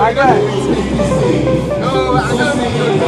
Alright, go ahead. No, I gotta make sure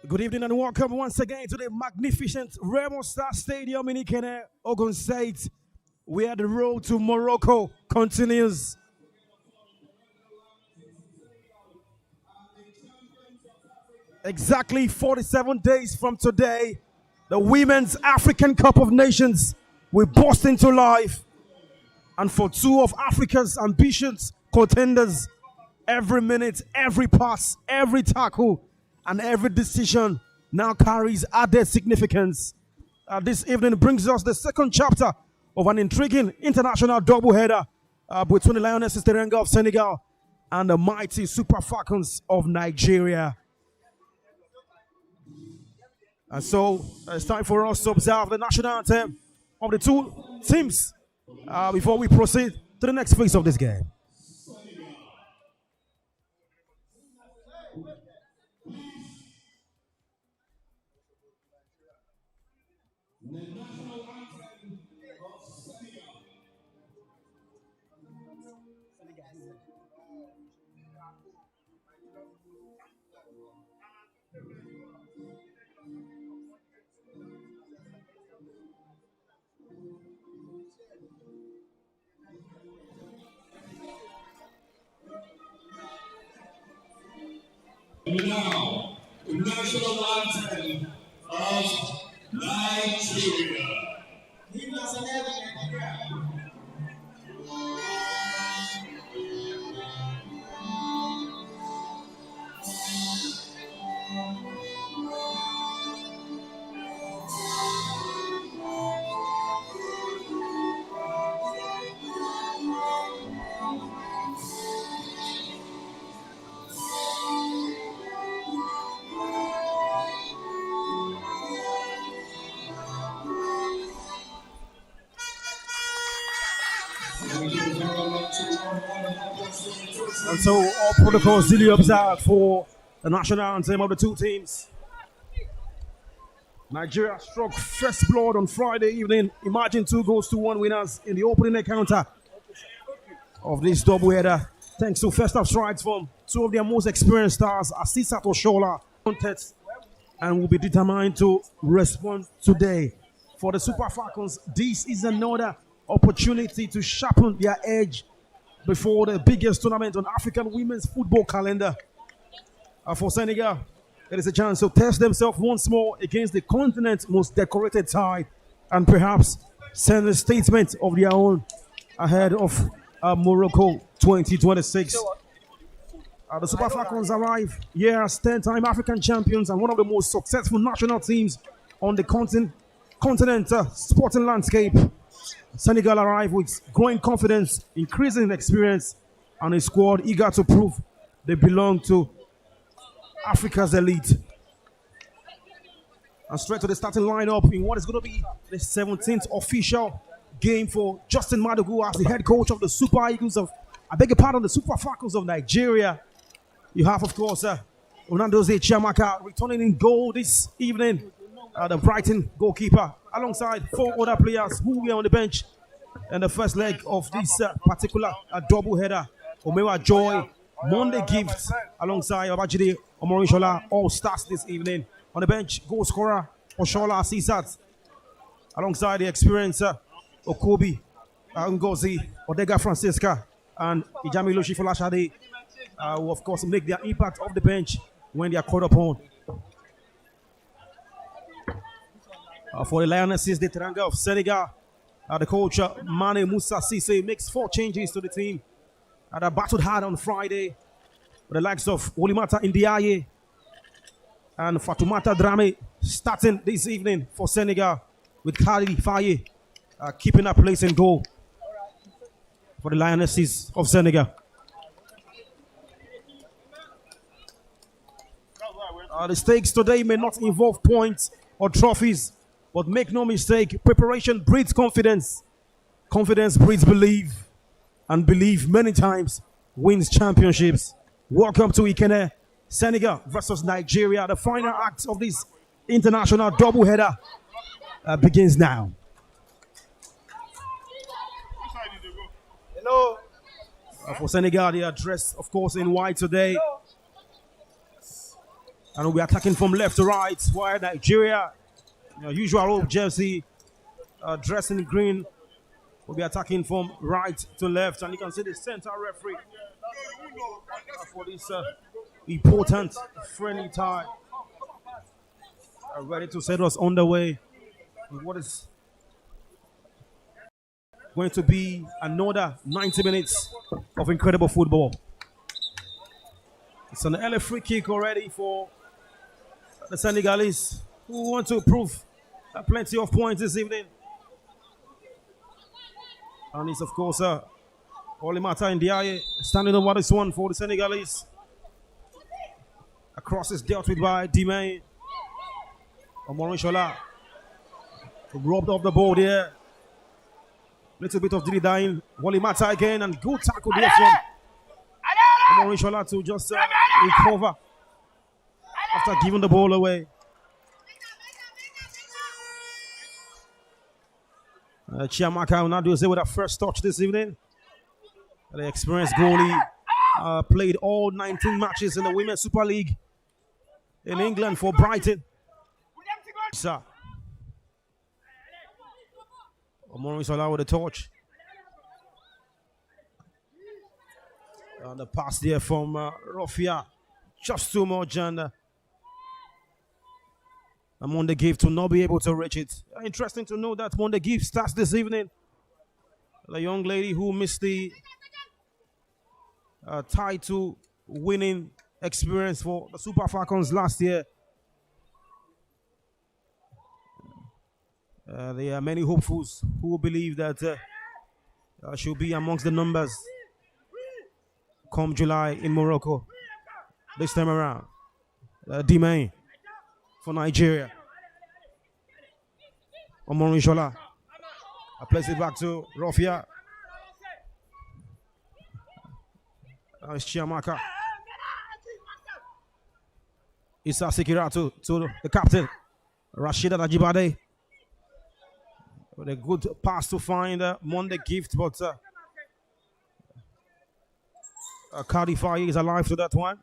Good evening and welcome once again to the magnificent Remo Star Stadium in Ikene, Ogun State, where the road to Morocco continues. Exactly 47 days from today, the Women's African Cup of Nations will burst into life. And for two of Africa's ambitious contenders, every minute, every pass, every tackle, and every decision now carries added significance. This evening brings us the second chapter of an intriguing international doubleheader between the Lionesses Senegal of Senegal and the mighty Super Falcons of Nigeria. And so it's time for us to observe the national anthem of the two teams before we proceed to the next phase of this game. Now, the national anthem of Nigeria. And so all protocols duly observed for the national anthem of the two teams. Nigeria struck first blood on Friday evening. Imagine 2-1 winners in the opening encounter of this doubleheader. Thanks to first half strides from two of their most experienced stars, Asisat Oshola, contest, and will be determined to respond today. For the Super Falcons, this is another opportunity to sharpen their edge before the biggest tournament on African women's football calendar. For Senegal, it is a chance to test themselves once more against the continent's most decorated side and perhaps send a statement of their own ahead of Morocco 2026. The Super Falcons arrive here as 10-time African champions and one of the most successful national teams on the continent sporting landscape. Senegal arrive with growing confidence, increasing experience, and a squad eager to prove they belong to Africa's elite. And straight to the starting lineup in what is going to be the 17th official game for Justin Madugu as the head coach of the Super Eagles of, the Super Falcons of Nigeria. You have, of course, Onandozie Chiamaka returning in goal this evening, the Brighton goalkeeper, alongside four other players who were on the bench in the first leg of this particular doubleheader. Omewa Joy, Monday Gift, alongside Babajide Omorishola, all starts this evening. On the bench, goal scorer Oshola Asisat, alongside the experienced Okobi Ngozi, Odega Francisca, and Ijamilu Shifolashade, who of course make their impact off the bench when they are called upon. For the Lionesses, the Teranga of Senegal, the coach Mane Moussa Cisse makes 4 changes to the team that battled hard on Friday with the likes of Olimata Ndiaye and Fatoumata Dramé starting this evening for Senegal, with Khalid Faye keeping her place in goal for the Lionesses of Senegal. The stakes today may not involve points or trophies, but make no mistake, preparation breeds confidence. Confidence breeds belief, and belief many times wins championships. Welcome to Ikene, Senegal versus Nigeria. The final act of this international doubleheader begins now. Hello. For Senegal, they are dressed, of course, in white today. And we're attacking from left to right, while Nigeria, usual old jersey, dressed in green, will be attacking from right to left. And you can see the center referee for this important friendly tie, ready to set us on the way in what is going to be another 90 minutes of incredible football. It's an early free kick already for the Senegalese, who want to prove plenty of points this evening. And it's, of course, Olimata Ndiaye standing over this one for the Senegalese. A cross is dealt with by Dimay. Omorishola robbed off the ball there. Little bit of Didi dying. Olimata again, and good tackle there from Omorishola to just recover after giving the ball away. Chiamaka will not do with a first touch this evening. The experienced goalie played all 19 matches in the Women's Super League in England for Brighton. Omorisola with a touch. And the pass there from Rofia. Just too much, and Monde Gift to not be able to reach it. Interesting to know that Monde Gift starts this evening. The young lady who missed the title winning experience for the Super Falcons last year. There are many hopefuls who believe that she'll be amongst the numbers come July in Morocco. This time around, Dimay for Nigeria. Omorishola. I place it back to Rofia. It's Chiamaka. Issa Sekiratu to the captain, Rashida Ajibade. With a good pass to find Monde Gift, but Cardiff is alive to that one.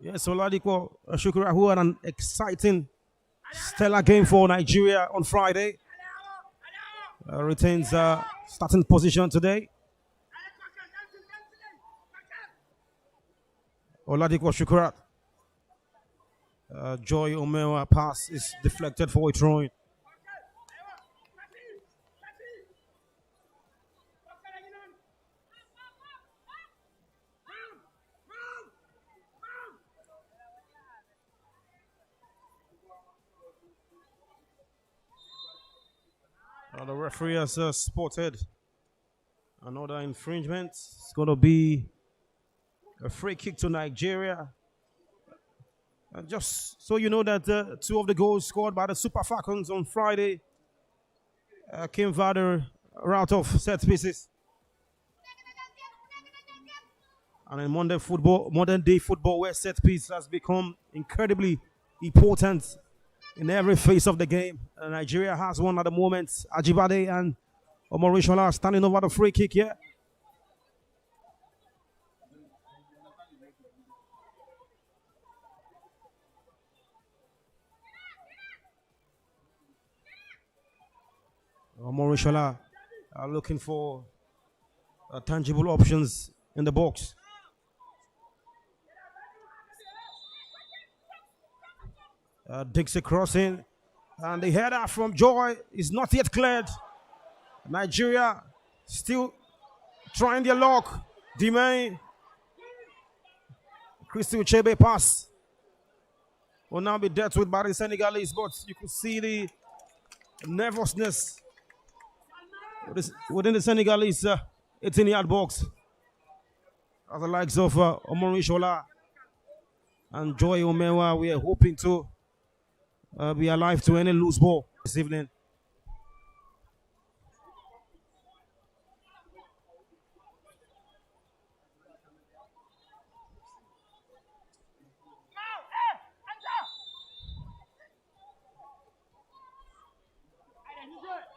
Yes, Oladipo Shukura, who had an exciting, stellar game for Nigeria on Friday, retains starting position today. Oladipo Shukura. Joy Omewa pass is deflected for a throw-in. The referee has spotted another infringement. It's going to be a free kick to Nigeria. Just so you know that two of the goals scored by the Super Falcons on Friday came via the route of set pieces. And in modern day football, where set piece has become incredibly important in every phase of the game. Nigeria has one at the moment. Ajibade and Omorishola standing over the free kick here. Omorishola are looking for tangible options in the box. Dixie crossing, and the header from Joy is not yet cleared. Nigeria still trying their luck. Dimay, Christy Uchebe pass will now be dealt with by the Senegalese, but you could see the nervousness within the Senegalese It's in the yard box. As the likes of Omori Shola and Joy Omewa, we are hoping to be alive to any loose ball this evening.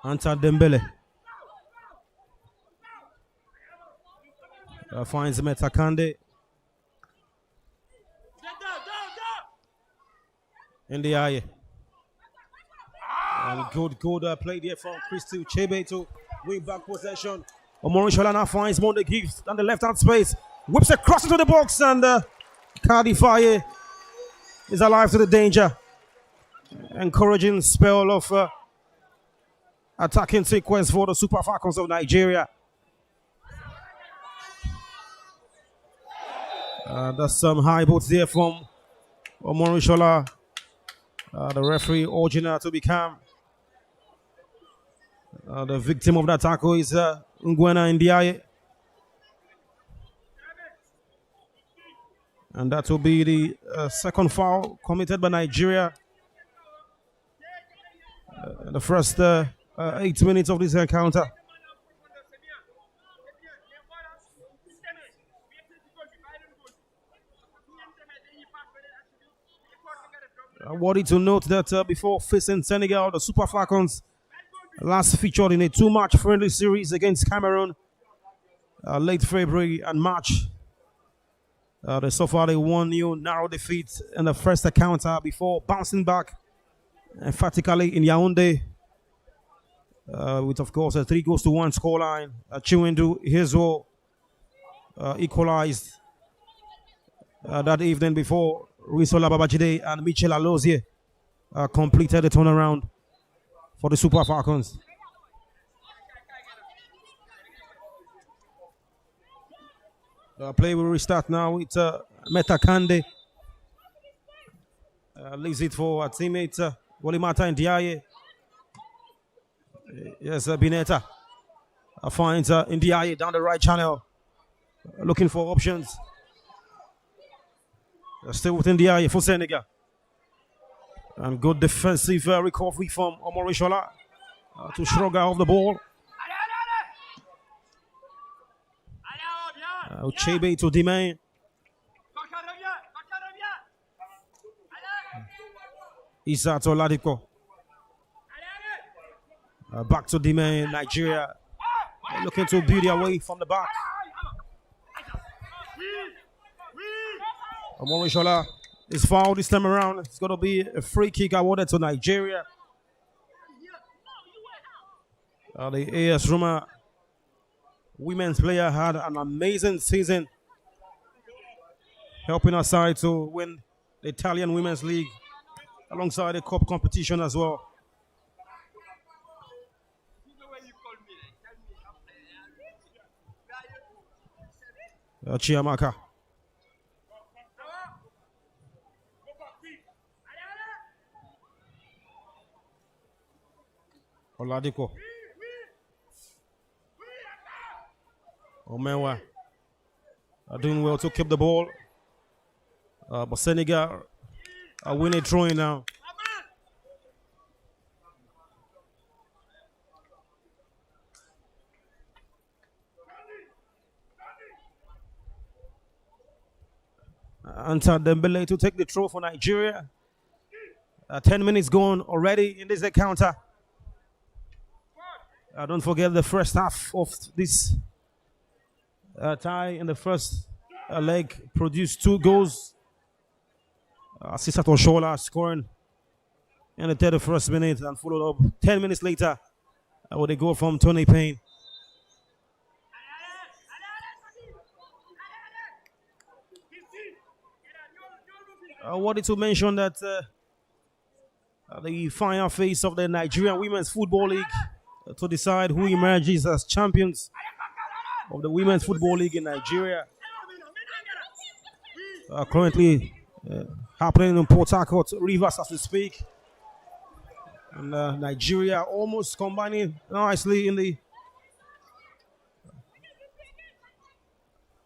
Anta Dembele finds Metakande in the eye. And good play there from Christy Chebe to win back possession. Omori Sholana finds Monde Gibbs on the left hand space, whips across into the box, and Cardiff is alive to the danger. Encouraging spell of attacking sequence for the Super Falcons of Nigeria. There's some high boots there from Omori Shola. The referee urging her to be calm. The victim of that tackle is Ngwena Ndiaye. And that will be the second foul committed by Nigeria. The first 8 minutes of this encounter. I wanted to note that before facing Senegal, the Super Falcons last featured in a 2-match friendly series against Cameroon late February and March. They suffered a 1-0 narrow defeat in the first encounter before bouncing back emphatically in Yaoundé with, of course, a 3-1 scoreline. Chiwendu Hezo equalized that evening before Risola Babajide and Michel Alozie completed the turnaround for the Super Falcons. The play will restart now with Metakande. Leaves it for our teammate Wolimata Ndiaye. Yes, Bineta finds Ndiaye down the right channel, looking for options. Still within the eye for Senegal. And good defensive recovery from Omori Shola to shrug out the ball. Chebe to Dimain. Issa to Ladipo. Back to Dimain, Nigeria. Looking to build their way from the back. Omori Shola is fouled this time around. It's going to be a free kick awarded to Nigeria. The AS Roma women's player had an amazing season, helping our side to win the Italian Women's League alongside the cup competition as well. Chiamaka. Oladiko. Omewa are doing well to keep the ball. But Senegal are winning throwing now. Anta Dembele to take the throw for Nigeria. 10 minutes gone already in this encounter. Don't forget the first half of this tie in the first leg produced 2 goals. Sisato Shola scoring in the 31st minute and followed up 10 minutes later with a goal from Tony Payne. I wanted to mention that the final phase of the Nigerian Women's Football League to decide who emerges as champions of the Women's Football League in Nigeria currently happening in Port Harcourt, Rivers as we speak. And Nigeria almost combining nicely in the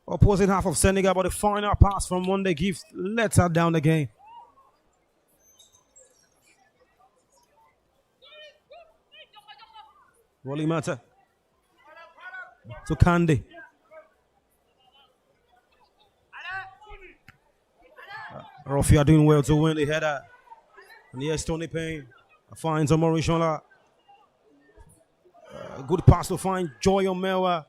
opposing half of Senegal, but the final pass from Monday Gift lets her down the game. Rolling matter to Candy. Rofia doing well to win the header. And yes, Tony Payne finds Omorishola. Good pass to find Joy Omewa.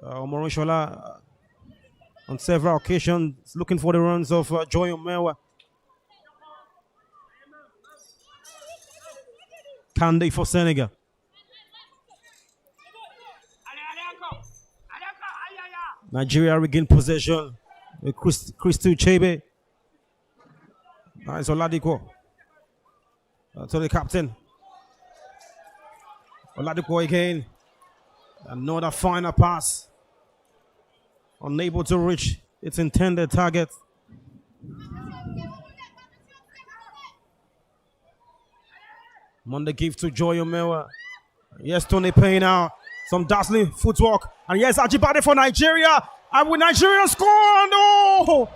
Omorishola on several occasions looking for the runs of Joy Omewa. Candy for Senegal. Nigeria regain possession. Christou Chebe. Nice Oladipo. To the captain. Oladipo again. Another final pass. Unable to reach its intended target. Monday give to Joy Omewa. Yes, Tony Payne now. Some dazzling footwork. And yes, Ajibade for Nigeria. And will Nigeria score? No!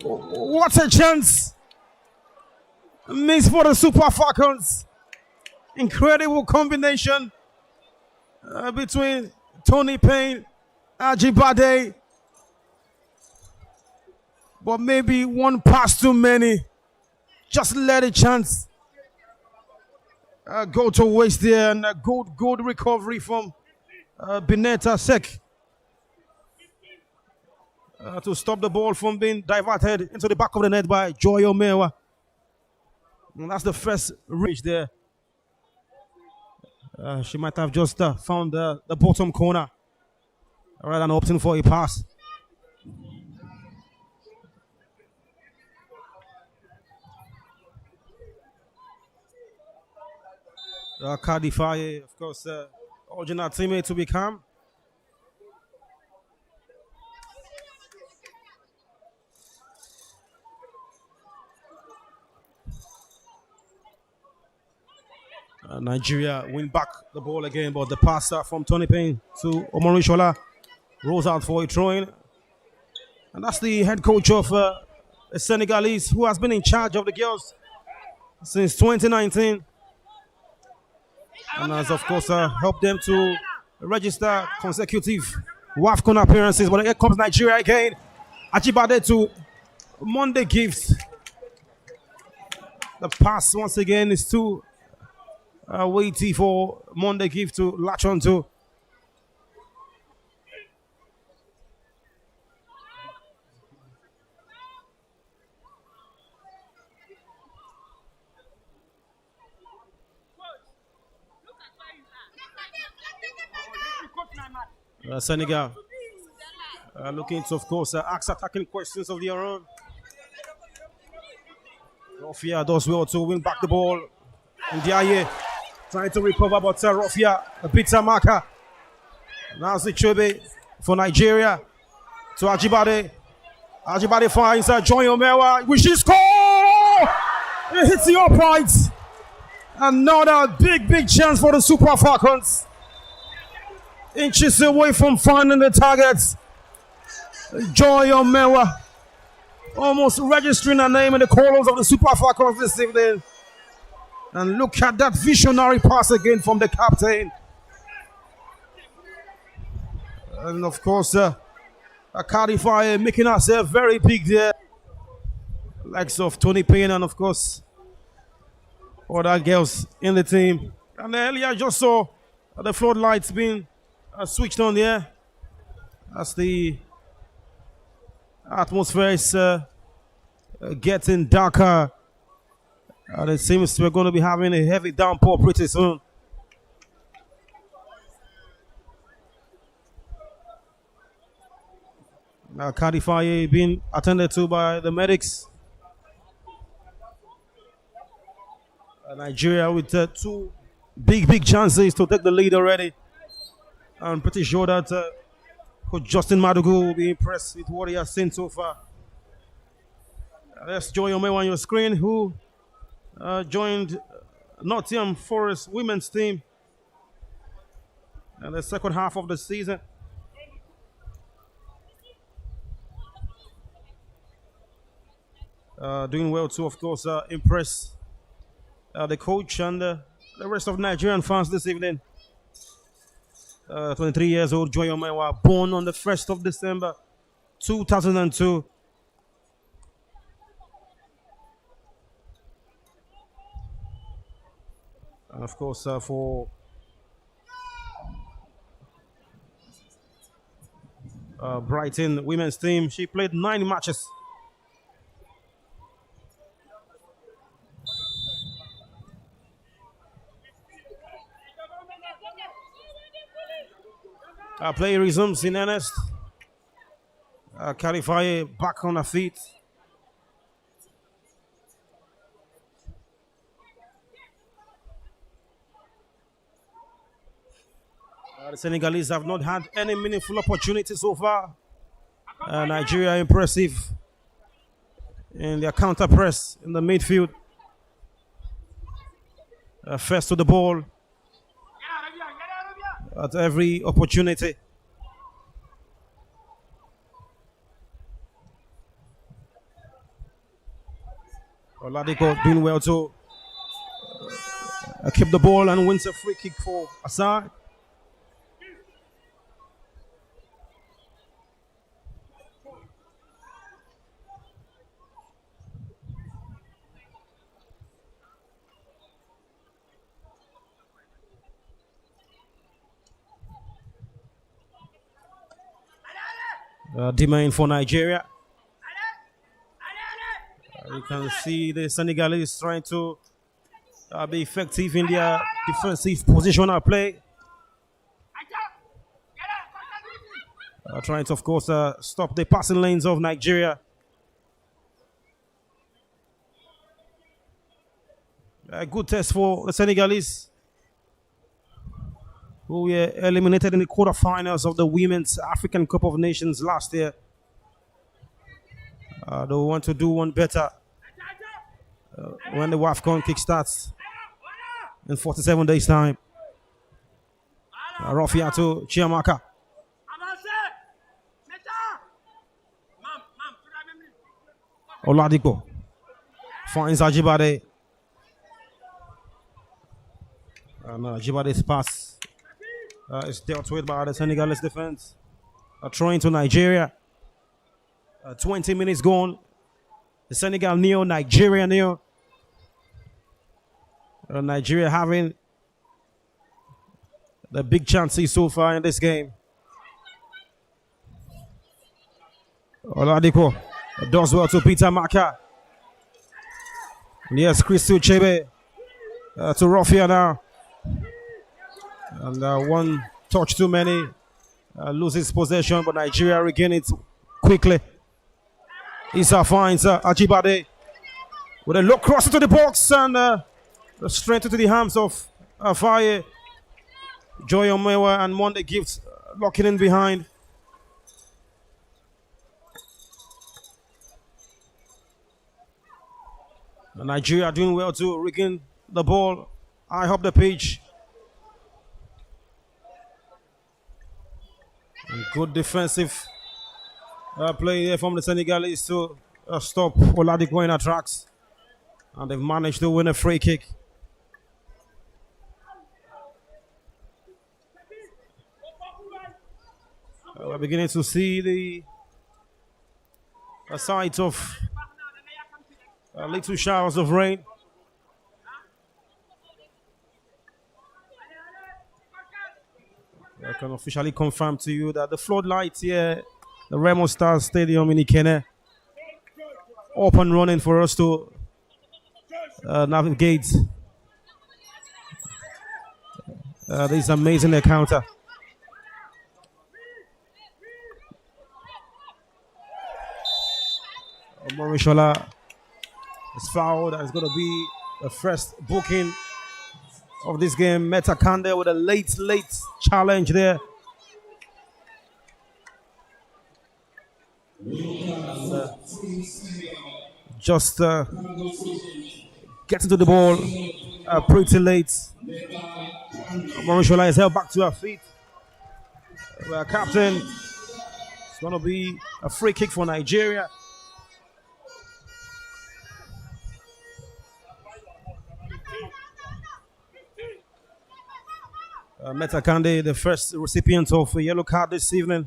What a chance. Miss for the Super Falcons. Incredible combination between Tony Payne, Ajibade. But maybe one pass too many. Just let a chance go to waste there, and a good recovery from Bineta Sek to stop the ball from being diverted into the back of the net by Joy Omewa. And that's the first reach there. She might have just found the bottom corner rather than opting for a pass. Kadifaye, of course, urging our teammate to be calm. Nigeria win back the ball again, but the pass from Tony Payne to Omorishola rolls out for a throw-in. And that's the head coach of the Senegalese, who has been in charge of the girls since 2019. And has, of course, helped them to register consecutive WAFCON appearances. But here comes Nigeria again. Ajibade to Monday Gift. The pass, once again, is too weighty for Monday Gift to latch onto. Senegal looking to, of course, ask attacking questions of their own. Rofia does well to win back the ball. Ndiaye trying to recover, but Rofia beats a marker. Now Zichebe for Nigeria to Ajibade. Ajibade finds Joy Omewa. Will she score? It hits the upright. Another big chance for the Super Falcons. Inches away from finding the targets. Joy Omewa almost registering her name in the columns of the Super Falcons this evening. And look at that visionary pass again from the captain. And of course, Kadifaye making herself very big there. Likes of Tony Payne and, of course, other girls in the team. And earlier I just saw the floodlights being switched on there as the atmosphere is getting darker. And it seems we're going to be having a heavy downpour pretty soon. Kadifaye being attended to by the medics. Nigeria with two big chances to take the lead already. I'm pretty sure that Coach Justin Madugu will be impressed with what he has seen so far. That's Joy Omewa on your screen, who joined Nottingham Forest women's team in the second half of the season. Doing well to, of course, impress the coach and the rest of Nigerian fans this evening. 23 years old, Joy Omewa, born on the 1st of December 2002. And of course, for Brighton women's team, she played 9 matches. Play resumes in earnest. Califaye back on her feet. The Senegalese have not had any meaningful opportunity so far. Nigeria impressive in their counter press in the midfield. First to the ball at every opportunity. Oladipo doing well to keep the ball and wins a free kick for Assad. Demand for Nigeria. You can see the Senegalese trying to be effective in their defensive positional play. Trying to, of course, stop the passing lanes of Nigeria. A good test for the Senegalese, who were eliminated in the quarterfinals of the Women's African Cup of Nations last year. They want to do one better when the WAFCON kickstarts in 47 days' time. Rafiatu Chiamaka. Oladipo finds Ajibade. And Ajibade's pass is dealt with by the Senegalese defense. Throwing to Nigeria. 20 minutes gone. The Senegal nil, Nigeria nil. Nigeria having the big chances so far in this game. Oladipo does well to Peter Maka. Yes, Crystal Chebe to Rafia now. And one touch too many. Loses possession, but Nigeria regain it quickly. Issa finds Ajibade with a low cross into the box and straight into the arms of Faye. Joy Omewa and Monday Gifts locking in behind. And Nigeria doing well to regain the ball. I hope the pitch. And good defensive play here from the Senegalese to stop Oladipo in her tracks. And they've managed to win a free kick. We're beginning to see the sight of little showers of rain. I can officially confirm to you that the floodlights here, the Remo Stars Stadium in Ikene, up and running for us to navigate this amazing encounter. Morishola is fouled. That's going to be the first booking of this game. Meta Kande with a late challenge there. And, just getting to the ball pretty late. Morishola is held back to her feet. Captain, it's going to be a free kick for Nigeria. Metakande, the first recipient of a yellow card this evening.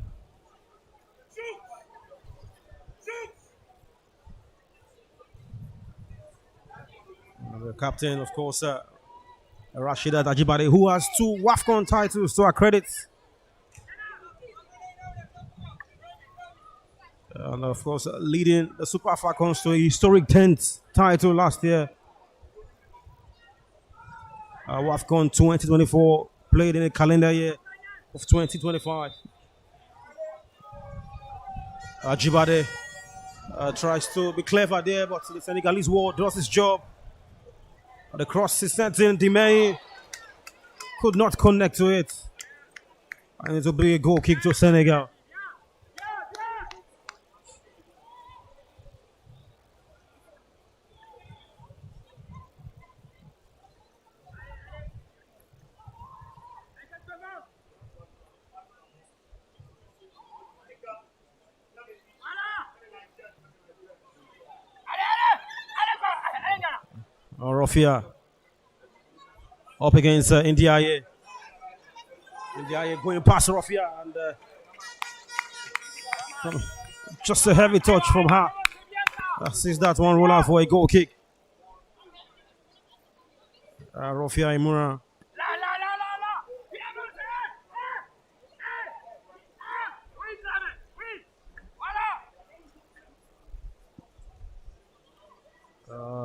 The captain, of course, Rashida Ajibade, who has 2 WAFCON titles to her credit. And of course, leading the Super Falcons to a historic 10th title last year. WAFCON 2024 played in the calendar year of 2025. Ajibade tries to be clever there, but the Senegalese wall does his job. The cross is sent in. Dimei could not connect to it. And it will be a goal kick to Senegal. Rofia up against Ndiaye. Ndiaye going past Rofia and just a heavy touch from her. Sees that one roll out for a goal kick. Rofia Imura.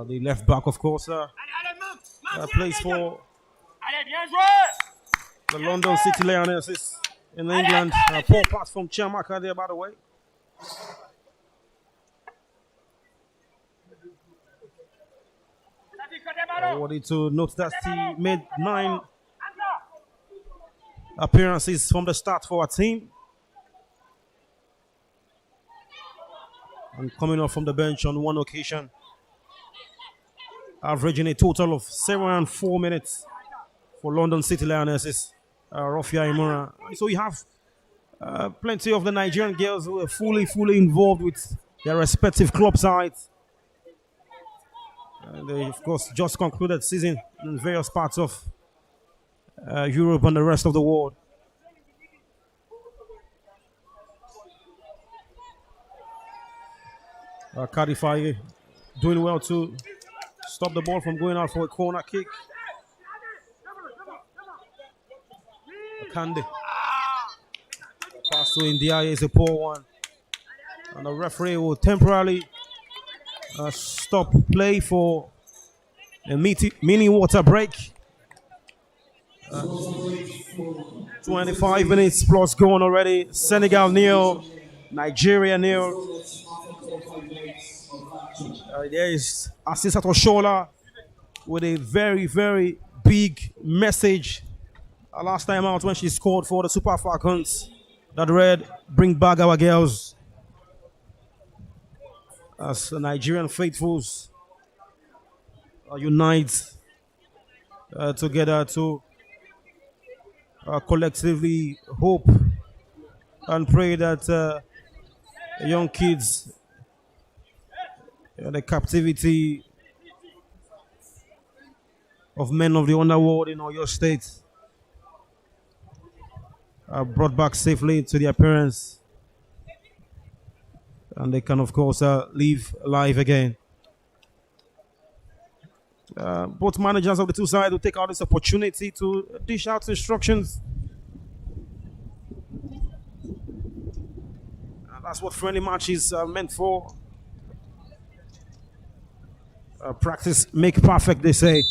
The left back, of course, plays for the London City Lionesses in England. Poor pass from Chiamaka there, by the way. I wanted to note that he made 9 appearances from the start for our team. And coming off from the bench on 1 occasion. Averaging a total of 7 minutes for London City Lionesses, Rofia Imura. So you have plenty of the Nigerian girls who are fully involved with their respective club sides. They, of course, just concluded season in various parts of Europe and the rest of the world. Kadifai doing well to stop the ball from going out for a corner kick. Kande. Pass to India is a poor one. And the referee will temporarily stop play for a mini water break. 25 minutes plus gone already. Senegal nil, Nigeria nil. There is Asisat Oshola with a very big message. Last time out when she scored for the Super Falcons that read, "Bring back our girls." As the Nigerian faithfuls unite together to collectively hope and pray that young kids, the captivity of men of the underworld in Oyo State, are brought back safely to their parents, and they can, of course, live life again. Both managers of the two sides will take out this opportunity to dish out instructions. And that's what friendly matches are meant for. Practice make perfect, they say.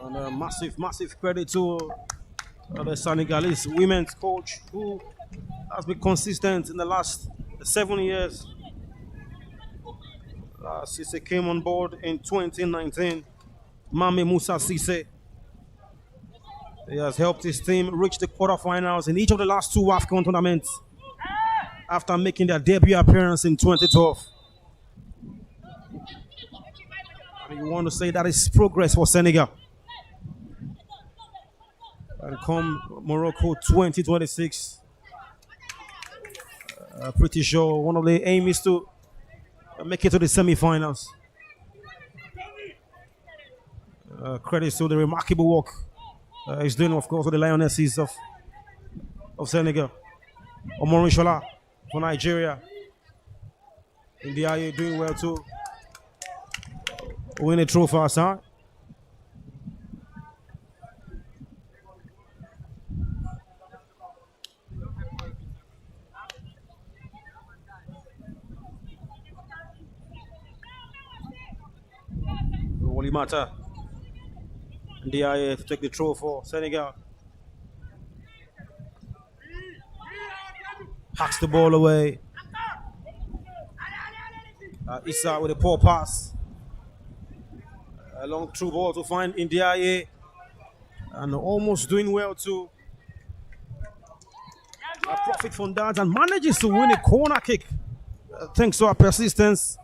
And massive credit to the Senegalese women's coach, who has been consistent in the last 7 years. Cisse came on board in 2019. Mame Musa Cisse. He has helped his team reach the quarterfinals in each of the last 2 WAFCON tournaments after making their debut appearance in 2012. And you want to say that is progress for Senegal. And come Morocco 2026. Pretty sure one of the aim is to make it to the semi-finals. Credits to the remarkable work he's doing, of course, with the Lionesses of Senegal. Omori Shola for Nigeria. India doing well too. Win a trophy for us, huh? Wally Mata. India to take the throw for Senegal. Hacks the ball away. Issa with a poor pass. A long through ball to find India. And almost doing well too. Profit from that and manages to win a corner kick. Thanks to our persistence.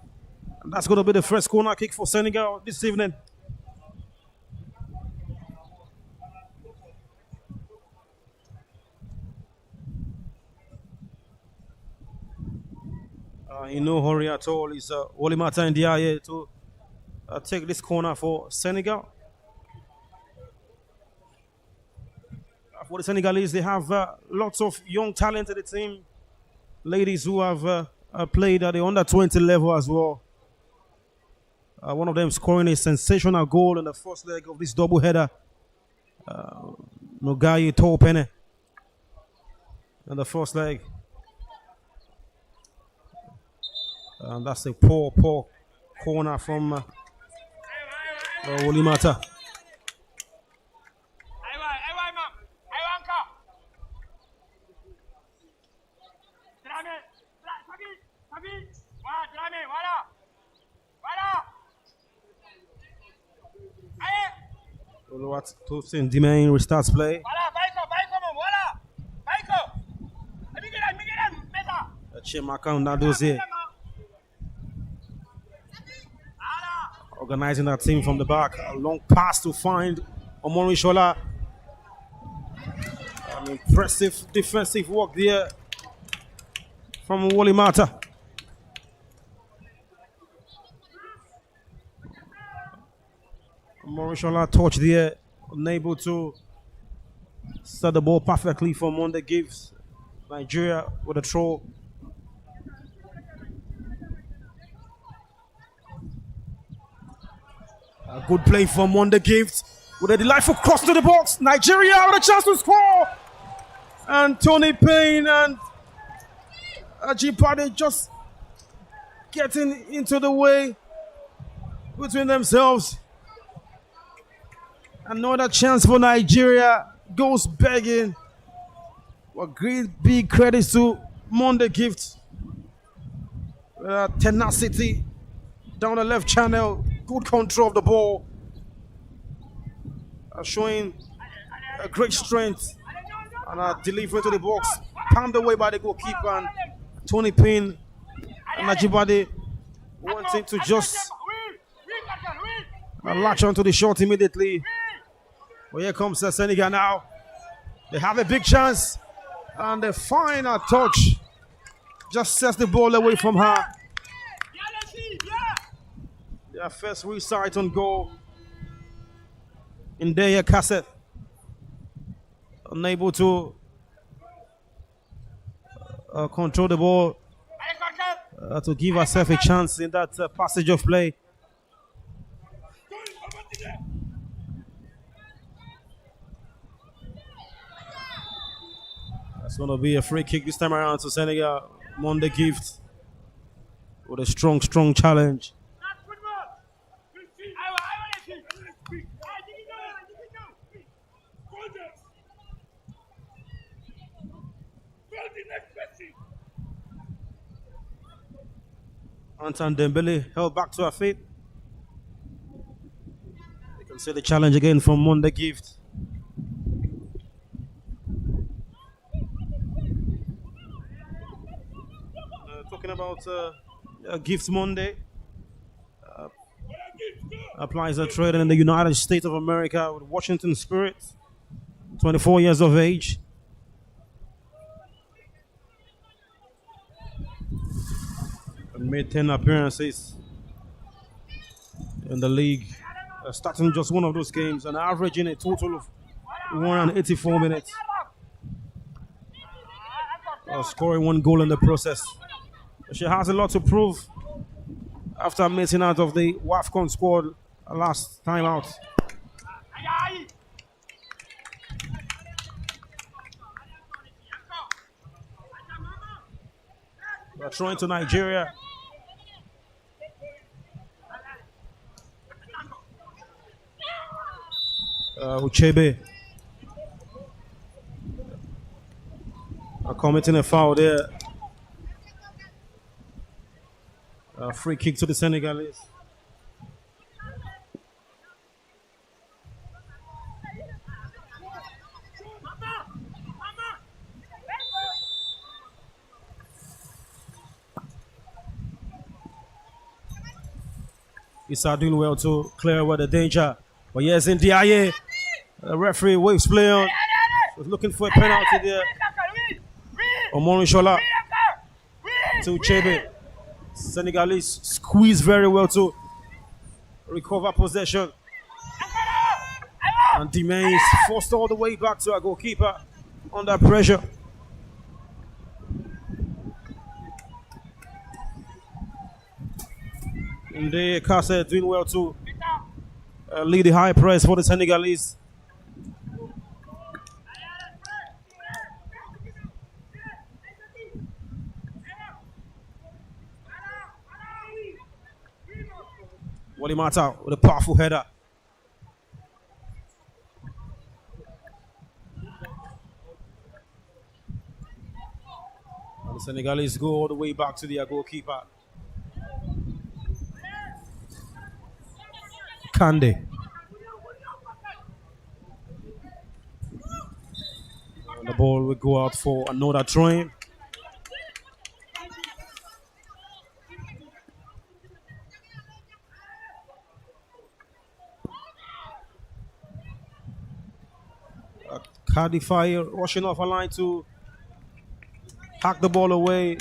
And that's going to be the first corner kick for Senegal this evening. In no hurry at all. It's Wally Mata and Diaye to take this corner for Senegal. For the Senegalese, they have lots of young talent in the team. Ladies who have played at the under-20 level as well. One of them scoring a sensational goal in the first leg of this doubleheader. Nogaye Topene in the first leg. And that's a poor corner from Wally Mata. What Tosin Dimain restarts play. Chimaka Nadozie organizing that team from the back. A long pass to find Omori Shola. An impressive defensive work there from Wally Mata. Omori Shola touch there, unable to set the ball perfectly for Monday gives Nigeria with a throw. A good play from Monday Gift with a delightful cross to the box. Nigeria with a chance to score. And Tony Payne and Ajibade just getting into the way between themselves. Another chance for Nigeria goes begging. Well, great big credits to Monday Gift. Tenacity down the left channel. Good control of the ball. Showing a great strength. And delivery to the box. Palmed away by the goalkeeper. And Tony Payne and Ajibade wanting to just latch onto the shot immediately. Well, here comes Senegal now. They have a big chance. And the final touch just sets the ball away from her. Their first resight on goal. In their cassette. Unable to control the ball. To give herself a chance in that passage of play. It's going to be a free kick this time around to Senegal. Monday Gift with a strong challenge. Anton Dembele held back to her feet. You can see the challenge again from Monday Gift. Talking about Gift Monday. Applies a trade in the United States of America with Washington Spirit. 24 years of age. And made 10 appearances in the league. Starting just one of those games and averaging a total of 184 minutes. Scoring 1 goal in the process. She has a lot to prove after missing out of the WAFCON squad last time out. We're throwing to Nigeria. Uchebe committing a foul there. Free kick to the Senegalese. Issa doing well to clear away the danger. But yes, in DIA, the referee waves play on. Was looking for a penalty there. Omori Shola to Chebe. Senegalese squeeze very well to recover possession. And Demain is forced all the way back to our goalkeeper under pressure. And the Kase doing well to lead the high press for the Senegalese. Wally Mata with a powerful header. And the Senegalese go all the way back to their goalkeeper. Kande. And the ball will go out for another throw-in. Cardiff rushing off a line to hack the ball away.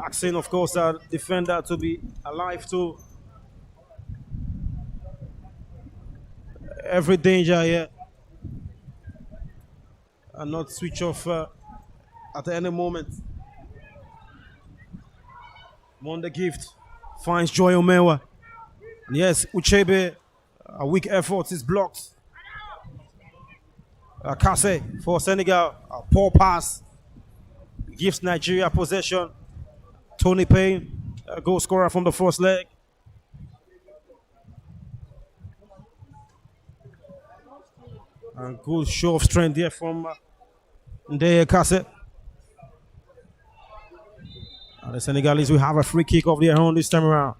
Asking, of course, that defender to be alive to every danger here and not switch off at any moment. Won the gift, finds Joy Omewa. And yes, Uchebe, a weak effort is blocked. Kase for Senegal, a poor pass, gives Nigeria possession. Tony Payne, a goal scorer from the first leg. And good show of strength there from Ndeye Kase. And the Senegalese will have a free kick of their own this time around.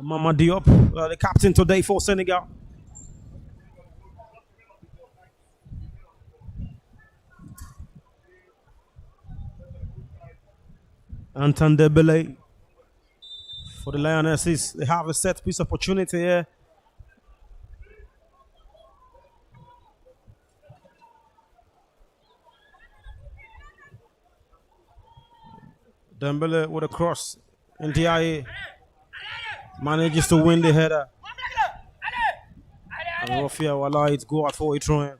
Mama Diop, the captain today for Senegal. Anton Dembele for the Lionesses. They have a set piece opportunity here. Dembele with a cross in DIA. Manages to win the header. And Rofia will allow it to go out for a throw-in.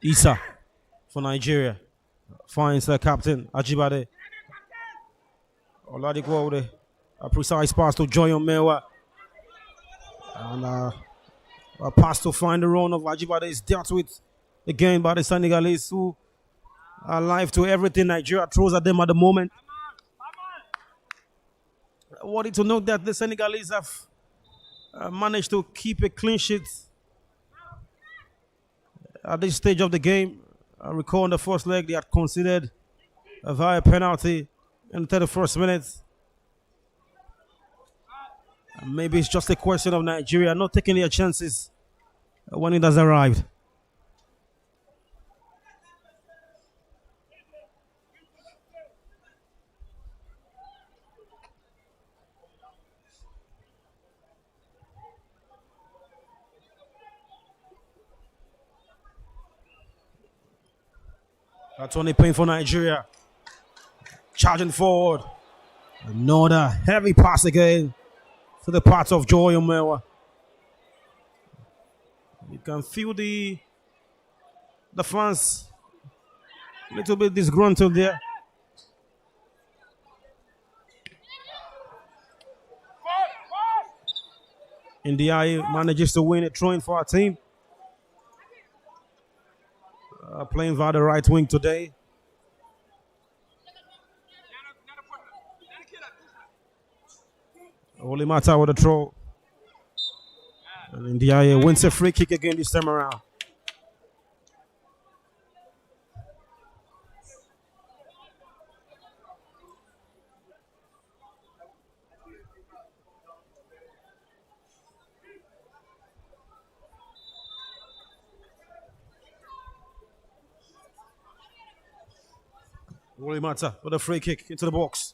Issa for Nigeria finds the captain Ajibade. Oladipo with a precise pass to Joy Omewa. And a pass to find the run of Ajibade is dealt with again by the Senegalese, who are alive to everything Nigeria throws at them at the moment. I wanted to note that the Senegalese have managed to keep a clean sheet at this stage of the game. I recall in the first leg they had considered a via penalty in the 31st minute. Maybe it's just a question of Nigeria not taking their chances when it has arrived. That's only pain for Nigeria. Charging forward. Another heavy pass again to the part of Joy Omewa. You can feel the fans a little bit disgruntled there. India manages to win a throw-in for our team. Playing via the right wing today. Only matter with the throw. And India wins a free kick again this time around. Only matter with a free kick into the box.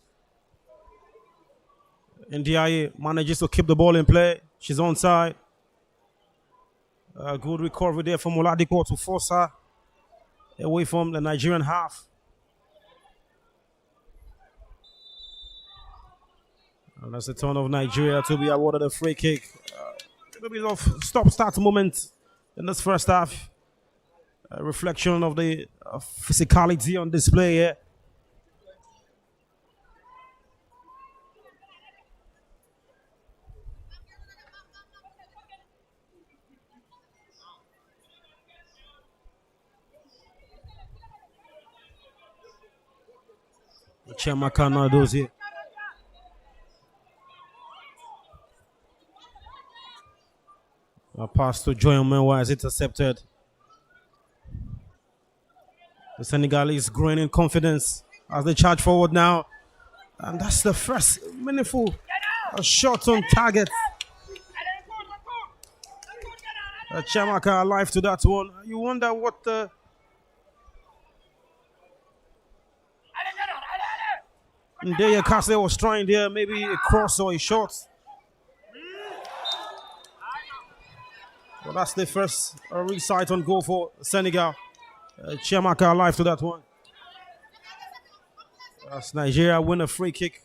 India manages to keep the ball in play. She's onside. Good recovery there from Oladipo to force her away from the Nigerian half. And that's the turn of Nigeria to be awarded a free kick. A little bit of stop-start moment in this first half. A reflection of the physicality on display here. Chiamaka now does here. A pass to Joy Omewa is intercepted. The Senegalese growing in confidence as they charge forward now. And that's the first meaningful shot on target. Chiamaka alive to that one. You wonder what the Ndeye Kase was trying there, maybe a cross or a shot. Well, that's the first resight on goal for Senegal. Chiamaka alive to that one. As Nigeria win a free kick.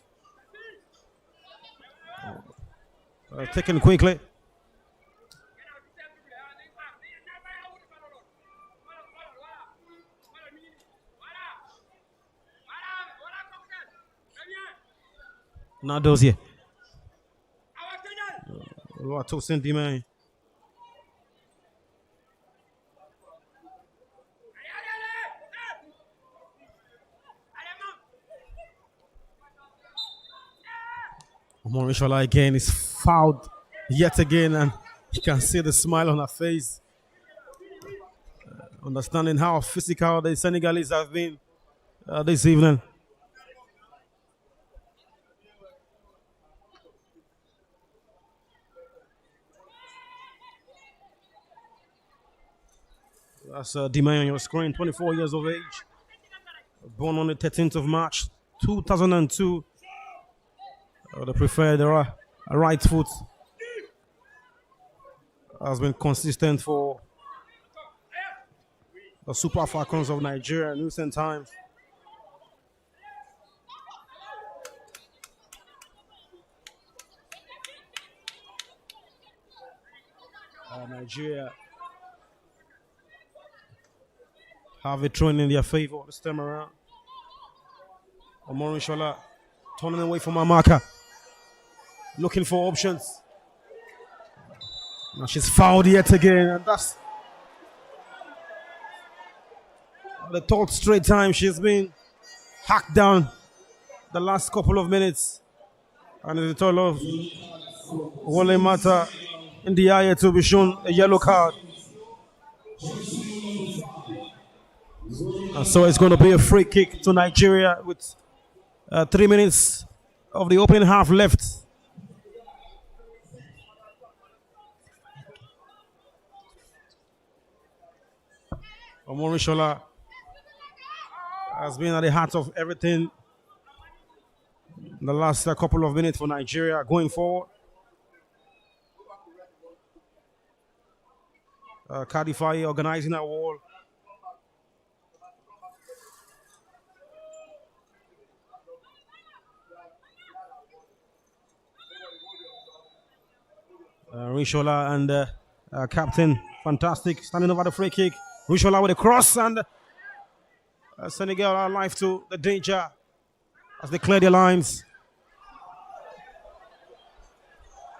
Taken quickly. Now dossier. What senti man? Morishola again is fouled yet again, and you can see the smile on her face. Understanding how physical the Senegalese have been this evening. That's Dimay on your screen, 24 years of age. Born on the 13th of March, 2002. The preferred right foot has been consistent for the Super Falcons of Nigeria in recent times. Nigeria have a thrown in their favor this time around. Omorishola turning away from her marker, looking for options. Now she's fouled yet again, and that's the third straight time she's been hacked down the last couple of minutes. And it's all of Wole Mata in the eye to be shown a yellow card. And so it's going to be a free kick to Nigeria with 3 minutes of the opening half left. Omorishola has been at the heart of everything in the last couple of minutes for Nigeria going forward. Kadifai organizing a wall. Rishola and captain, fantastic, standing over the free kick. Rishola with a cross, and Senegal are alive to the danger as they clear their lines.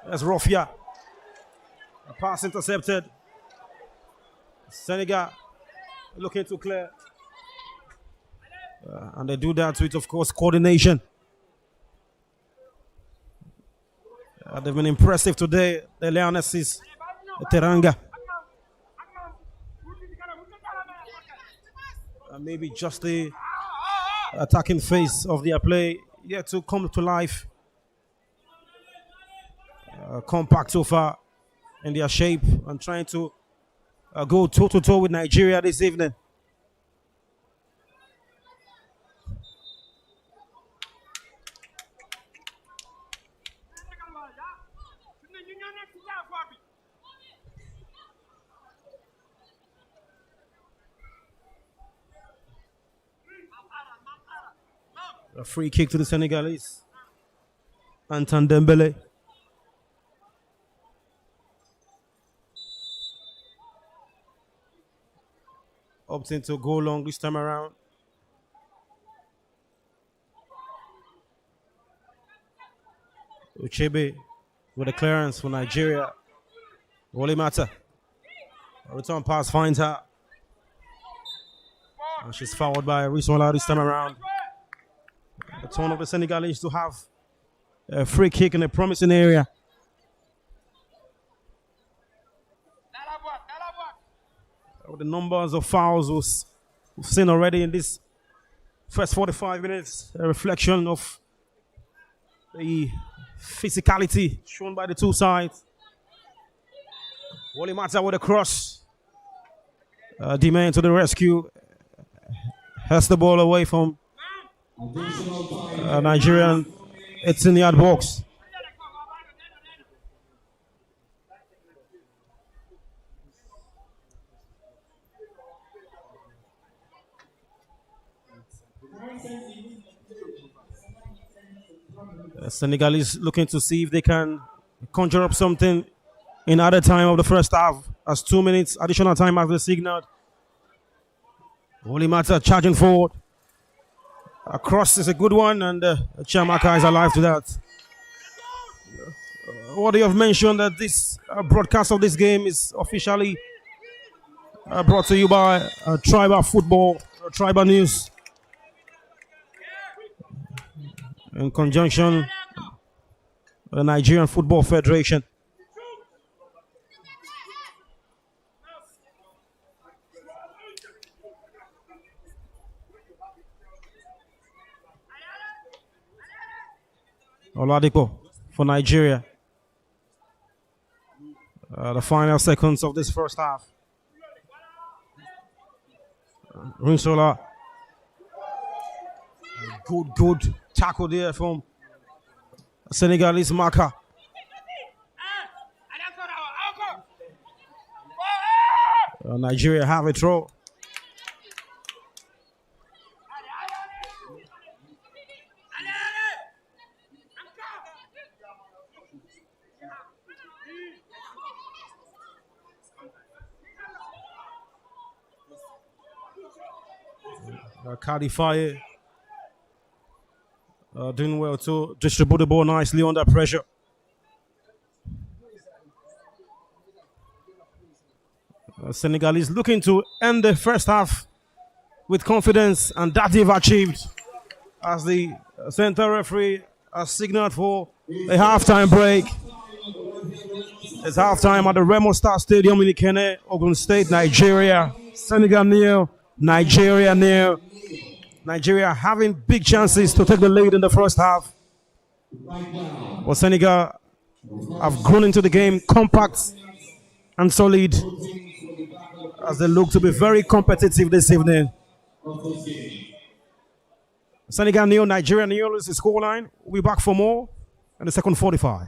There's Rofia. A pass intercepted. Senegal looking to clear. And they do that with, of course, coordination. They've been impressive today, the Lionesses, the Teranga. Maybe just the attacking phase of their play yet to come to life. Compact so far in their shape and trying to go toe-to-toe with Nigeria this evening. A free kick to the Senegalese. Anton Dembele. Opting to go long this time around. Uchebe with a clearance for Nigeria. Wole Mata. A return pass finds her. And she's fouled by Risola this time around. The turn of the Senegalese to have a free kick in a promising area. With the numbers of fouls we've seen already in this first 45 minutes, a reflection of the physicality shown by the two sides. Wole Mata with a cross. D-Man to the rescue. Has the ball away from Nigerian. It's in the ad box. Senegalese looking to see if they can conjure up something in other time of the first half, as 2 minutes additional time has been signaled. Wole Mata charging forward. A cross is a good one, and Chiamaka is alive to that. What you have mentioned that this broadcast of this game is officially brought to you by Tribal Football, Tribal News, in conjunction with the Nigerian Football Federation. Oladipo for Nigeria. The final seconds of this first half. Rinsola. Good tackle there from Senegalese marker. Nigeria have a throw. Kadifai doing well to distribute the ball nicely under pressure. Senegalese looking to end the first half with confidence, and that they've achieved, as the center referee has signaled for a halftime break. It's halftime at the Remo Star Stadium in Ikene, Ogun State, Nigeria. Senegal nil, Nigeria nil. Nigeria having big chances to take the lead in the first half. But Senegal have grown into the game compact and solid. as they look to be very competitive this evening. Senegal nil, Nigeria nil is the scoreline. We'll be back for more in the second 45.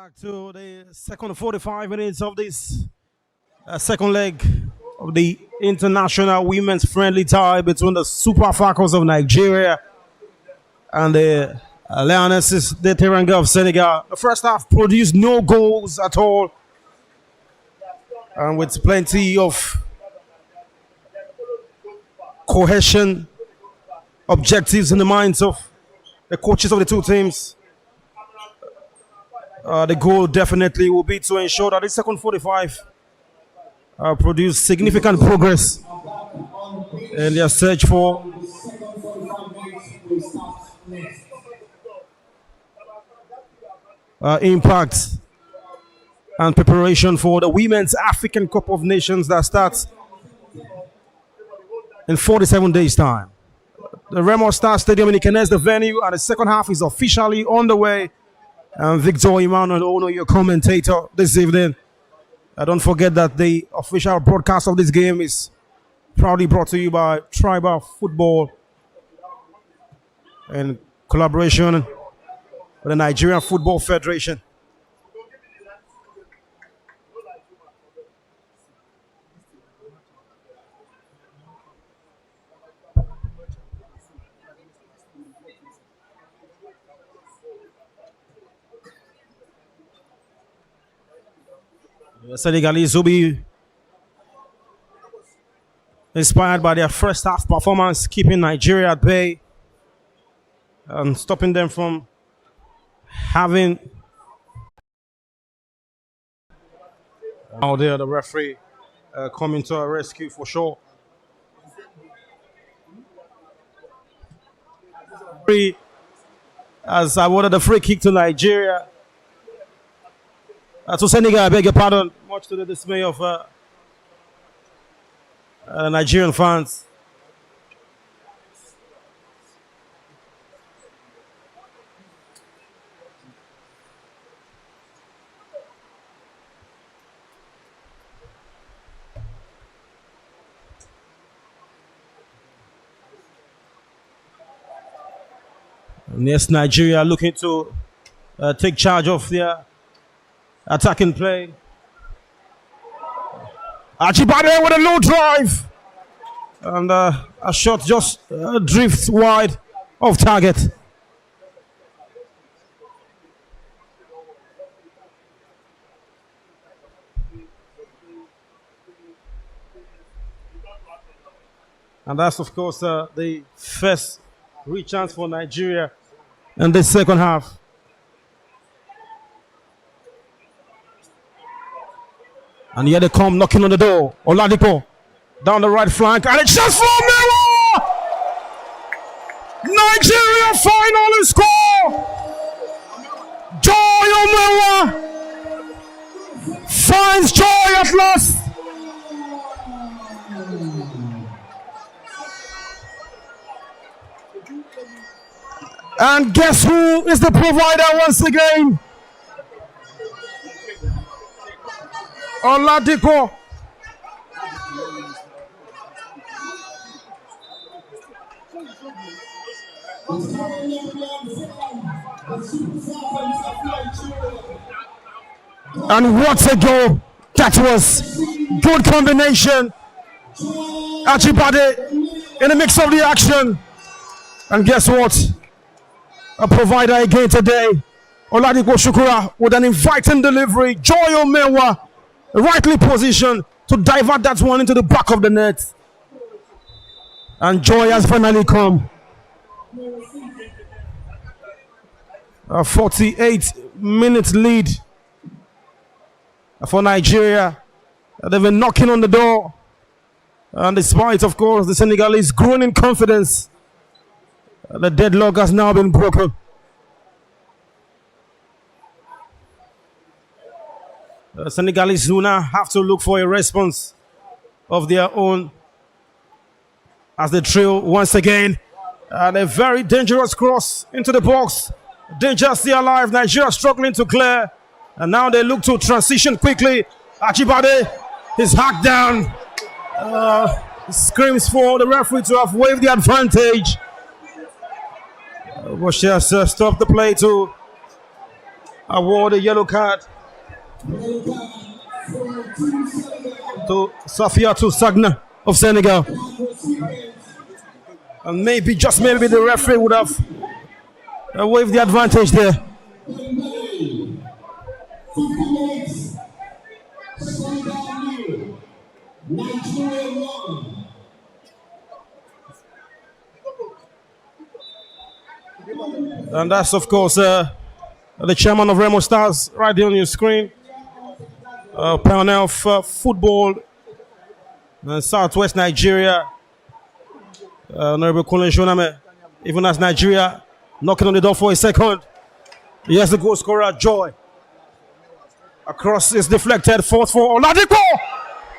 Back to the second 45 minutes of this second leg of the international women's friendly tie between the Super Falcons of Nigeria and the Lionesses de Teranga of Senegal. The first half produced no goals at all, and with plenty of cohesion, objectives in the minds of the coaches of the two teams. The goal definitely will be to ensure that the second 45 produce significant progress in their search for impact and preparation for the Women's African Cup of Nations that starts in 47 days' time. The Remo Star Stadium in Ikenes, the venue, and the second half is officially on the way. And Victor Emmanuel Ono, your commentator this evening. Don't forget that the official broadcast of this game is proudly brought to you by Tribal Football in collaboration with the Nigerian Football Federation. The Senegalese will be inspired by their first half performance, keeping Nigeria at bay and stopping them from having. Out there, the referee coming to our rescue for sure. As I wanted a free kick to Nigeria. To Senegal, I beg your pardon, much to the dismay of Nigerian fans. And yes, Nigeria looking to take charge of their attacking play. Ajibade with a low drive. And a shot just drifts wide of target. And that's, of course, the first real chance for Nigeria in the second half. And here they come knocking on the door. Oladipo down the right flank. And it's just for Mewa! Nigeria finally score! Joy Omewa finds joy at last. And guess who is the provider once again? Oladipo. And what a goal that was. Good combination. Ajibade in the mix of the action. And guess what? A provider again today. Oladipo Shukura with an inviting delivery. Joy Omewa rightly positioned to divert that one into the back of the net. And joy has finally come. A 48-minute lead for Nigeria. They've been knocking on the door. And despite, of course, the Senegalese growing in confidence, the deadlock has now been broken. The Senegalese do now have to look for a response of their own as they trail once again. And a very dangerous cross into the box. Danger still alive. Nigeria struggling to clear. And now they look to transition quickly. Ajibade is hacked down. Screams for the referee to have waved the advantage. But she has stopped the play to award a yellow card to Safia to Sagna of Senegal. And maybe, just maybe, the referee would have waved the advantage there. And that's, of course, the chairman of Remo Stars right there on your screen. Panel of football in Southwest Nigeria. Honorable Colin Shoname, even as Nigeria knocking on the door for a second. Here's the goal scorer, Joy. Across is deflected, forth for Oladipo,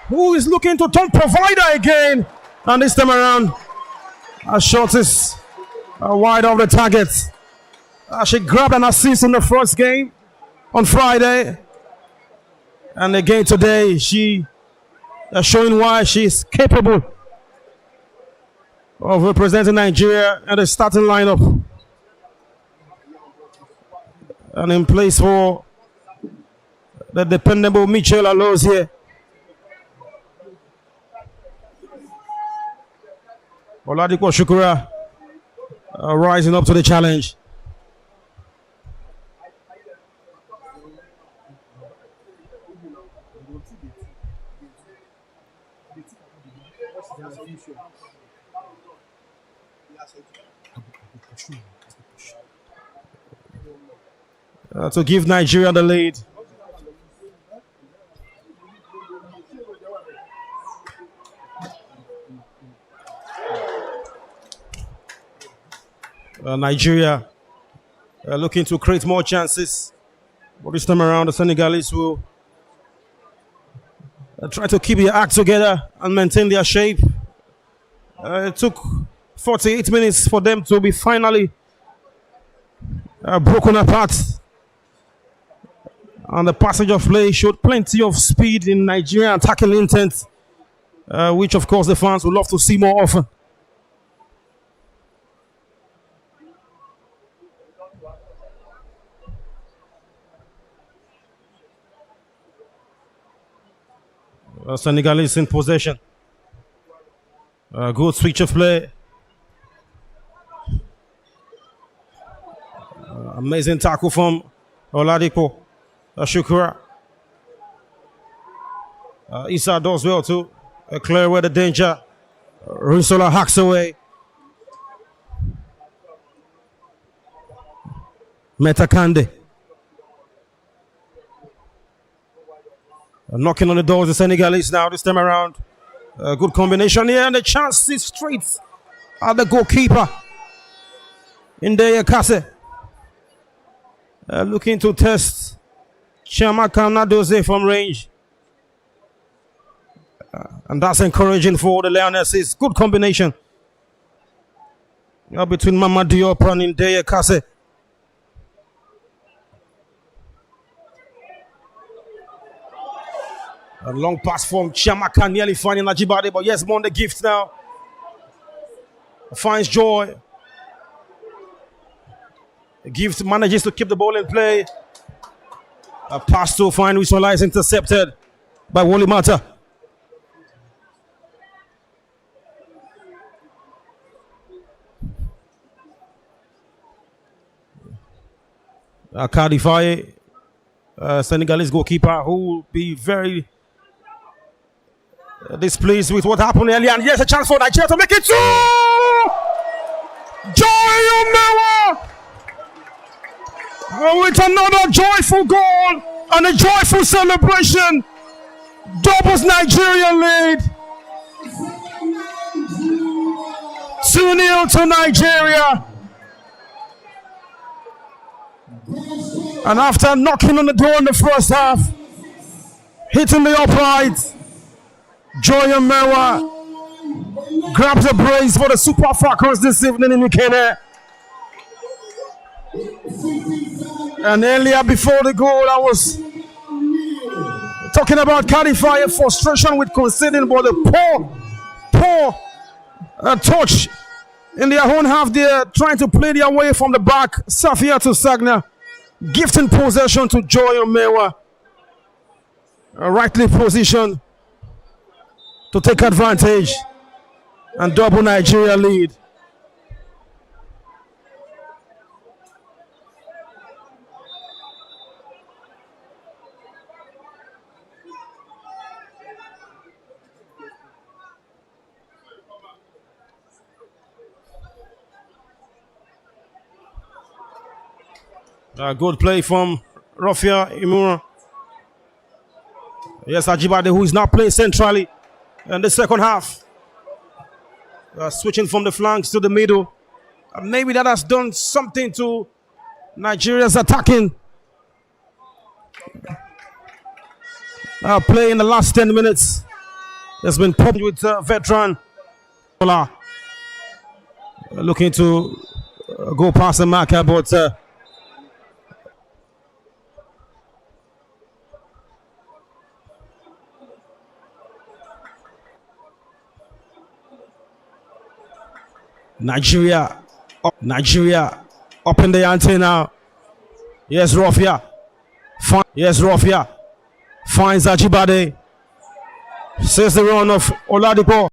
who is looking to turn provider again. And this time around, a shot is wide of the target. She grabbed an assist in the first game on Friday. And again today, she is showing why she is capable of representing Nigeria at the starting lineup. And in place for the dependable Michel Alozie. Oladipo Shukura rising up to the challenge. To give Nigeria the lead. Nigeria looking to create more chances. But this time around, the Senegalese will try to keep their act together and maintain their shape. It took 48 minutes for them to be finally broken apart. And the passage of play showed plenty of speed in Nigerian attacking intent, which of course the fans would love to see more often. Senegalese in possession. Good switch of play. Amazing tackle from Oladipo Shukura. Issa does well too. Clear away the danger. Rinsola hacks away. Metakande. Knocking on the doors, the Senegalese now this time around. Good combination here, and the chance is straight at the goalkeeper. Indeye Kase. Looking to test Chiamaka Nadoze from range. And that's encouraging for the Lionesses. Good combination between Mama Diop and Indeye Kase. A long pass from Chiamaka, nearly finding Najibade, but yes, more on the gift now. Finds Joy. The gift manages to keep the ball in play. A pass to find Wiswala is intercepted by Wally Mata. Kadifaye, Senegalese goalkeeper, who will be very displeased with what happened earlier. And here's a chance for Nigeria to make it 2! Joy Omewa! With another joyful goal and a joyful celebration. Doubles Nigerian lead. 2-0 to Nigeria. And after knocking on the door in the first half, hitting the upright, Joy Omewa grabs a brace for the Super Falcons this evening in Ikene. And earlier before the goal, I was talking about Kadifaye frustration with conceding, but the poor touch in their own half. They're trying to play their way from the back. Safia to Sagna Gifting possession to Joy Omewa. Rightly positioned to take advantage and double Nigeria lead. Good play from Rafia Imura. Yes, Ajibade, who is now playing centrally in the second half. Switching from the flanks to the middle. Maybe that has done something to Nigeria's attacking play in the last 10 minutes. There's been problems with veteran looking to go past the marker, but Nigeria up in the ante now. Yes, Rafia. Finds Ajibade. Says the run of Oladipo.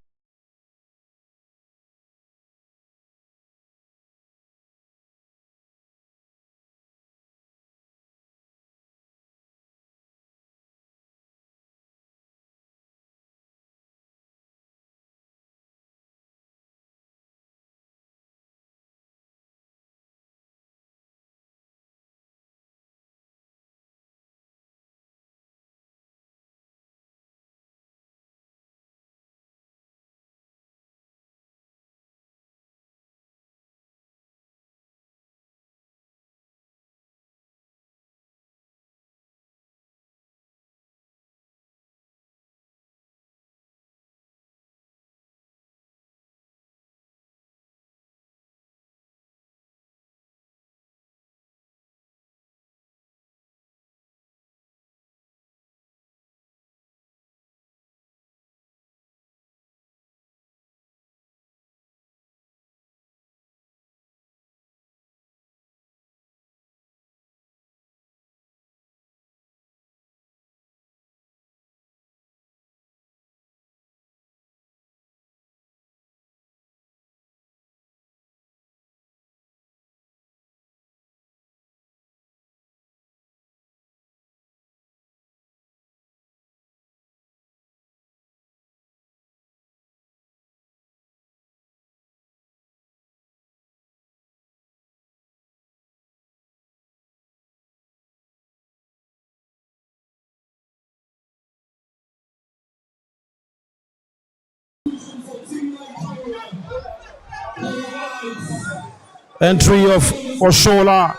Entry of Oshola.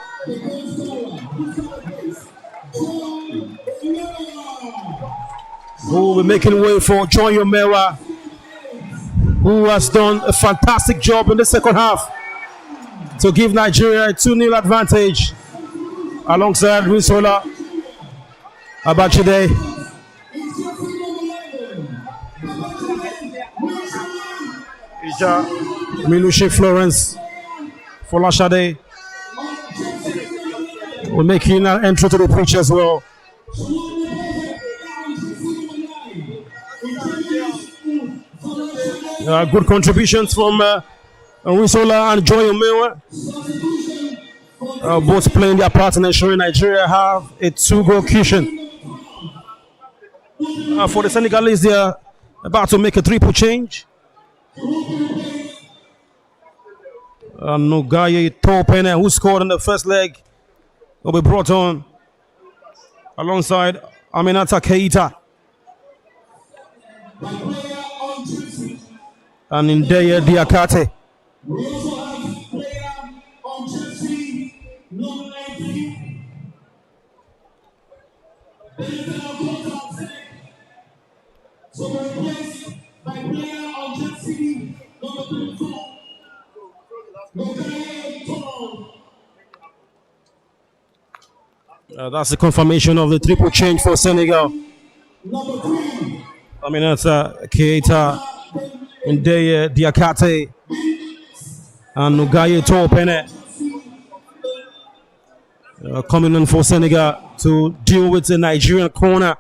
Who will be making way for Joy Omewa, who has done a fantastic job in the second half to give Nigeria a 2-0 advantage alongside Risola Abachide. Ija Minushi Florence Folashade will make an entry to the pitch as well. Good contributions from Risola and Joy Omewa. Both playing their part in ensuring Nigeria have a 2-goal cushion. For the Senegalese, they are about to make a triple change. Nugaye Topene, who scored in the first leg, will be brought on alongside Aminata Keita. And Ndeye Diakate. That's the confirmation of the triple change for Senegal. Aminata Keita, Ndeye Diakate, and Nugaye Topene. coming in for Senegal to deal with the Nigerian corner.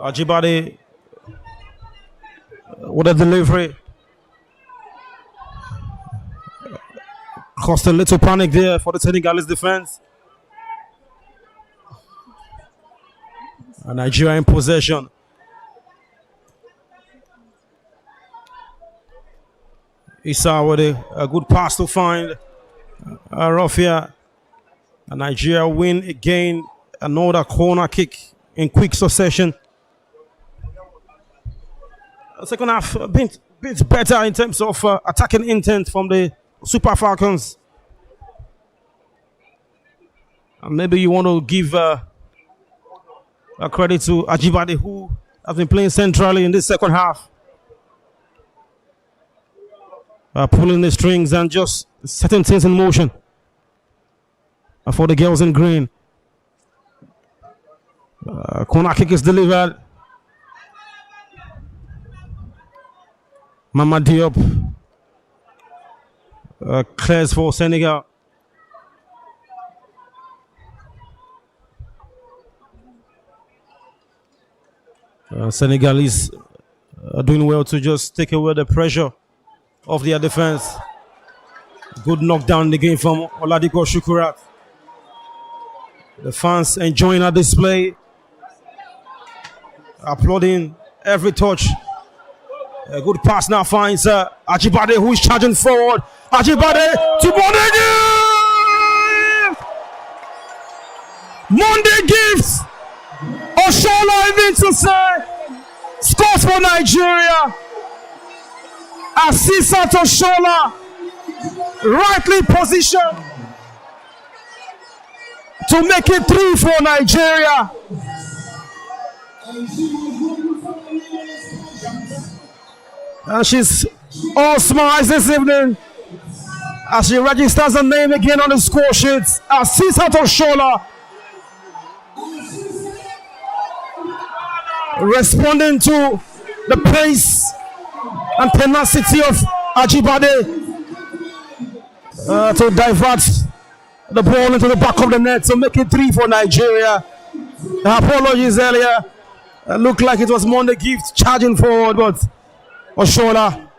Ajibade with a delivery. Caused a little panic there for the Senegalese defense. Nigeria in possession. Issa with a good pass to find Rafia. Nigeria win again. Another corner kick in quick succession. Second half a bit better in terms of attacking intent from the Super Falcons. And maybe you want to give a credit to Ajibade, who has been playing centrally in this second half. Pulling the strings and just setting things in motion for the girls in green. Corner kick is delivered. Mama Diop clears for Senegal. Senegalese doing well to just take away the pressure of their defense. Good knockdown in the game from Oladipo Shukurat. The fans enjoying our display, applauding every touch. A good pass now finds Ajibade, who is charging forward. Ajibade to Monday Gift! Monday Gifts! Oshola, I mean to say, scores for Nigeria. Asisat Oshola, rightly positioned to make it 3 for Nigeria. And she's all smiles this evening as she registers her name again on the score sheet. Asisat Oshola responding to the pace and tenacity of Ajibade to divert the ball into the back of the net to make it 3 for Nigeria. Apologies earlier. Looked like it was Monday Gift charging forward, but Oshola,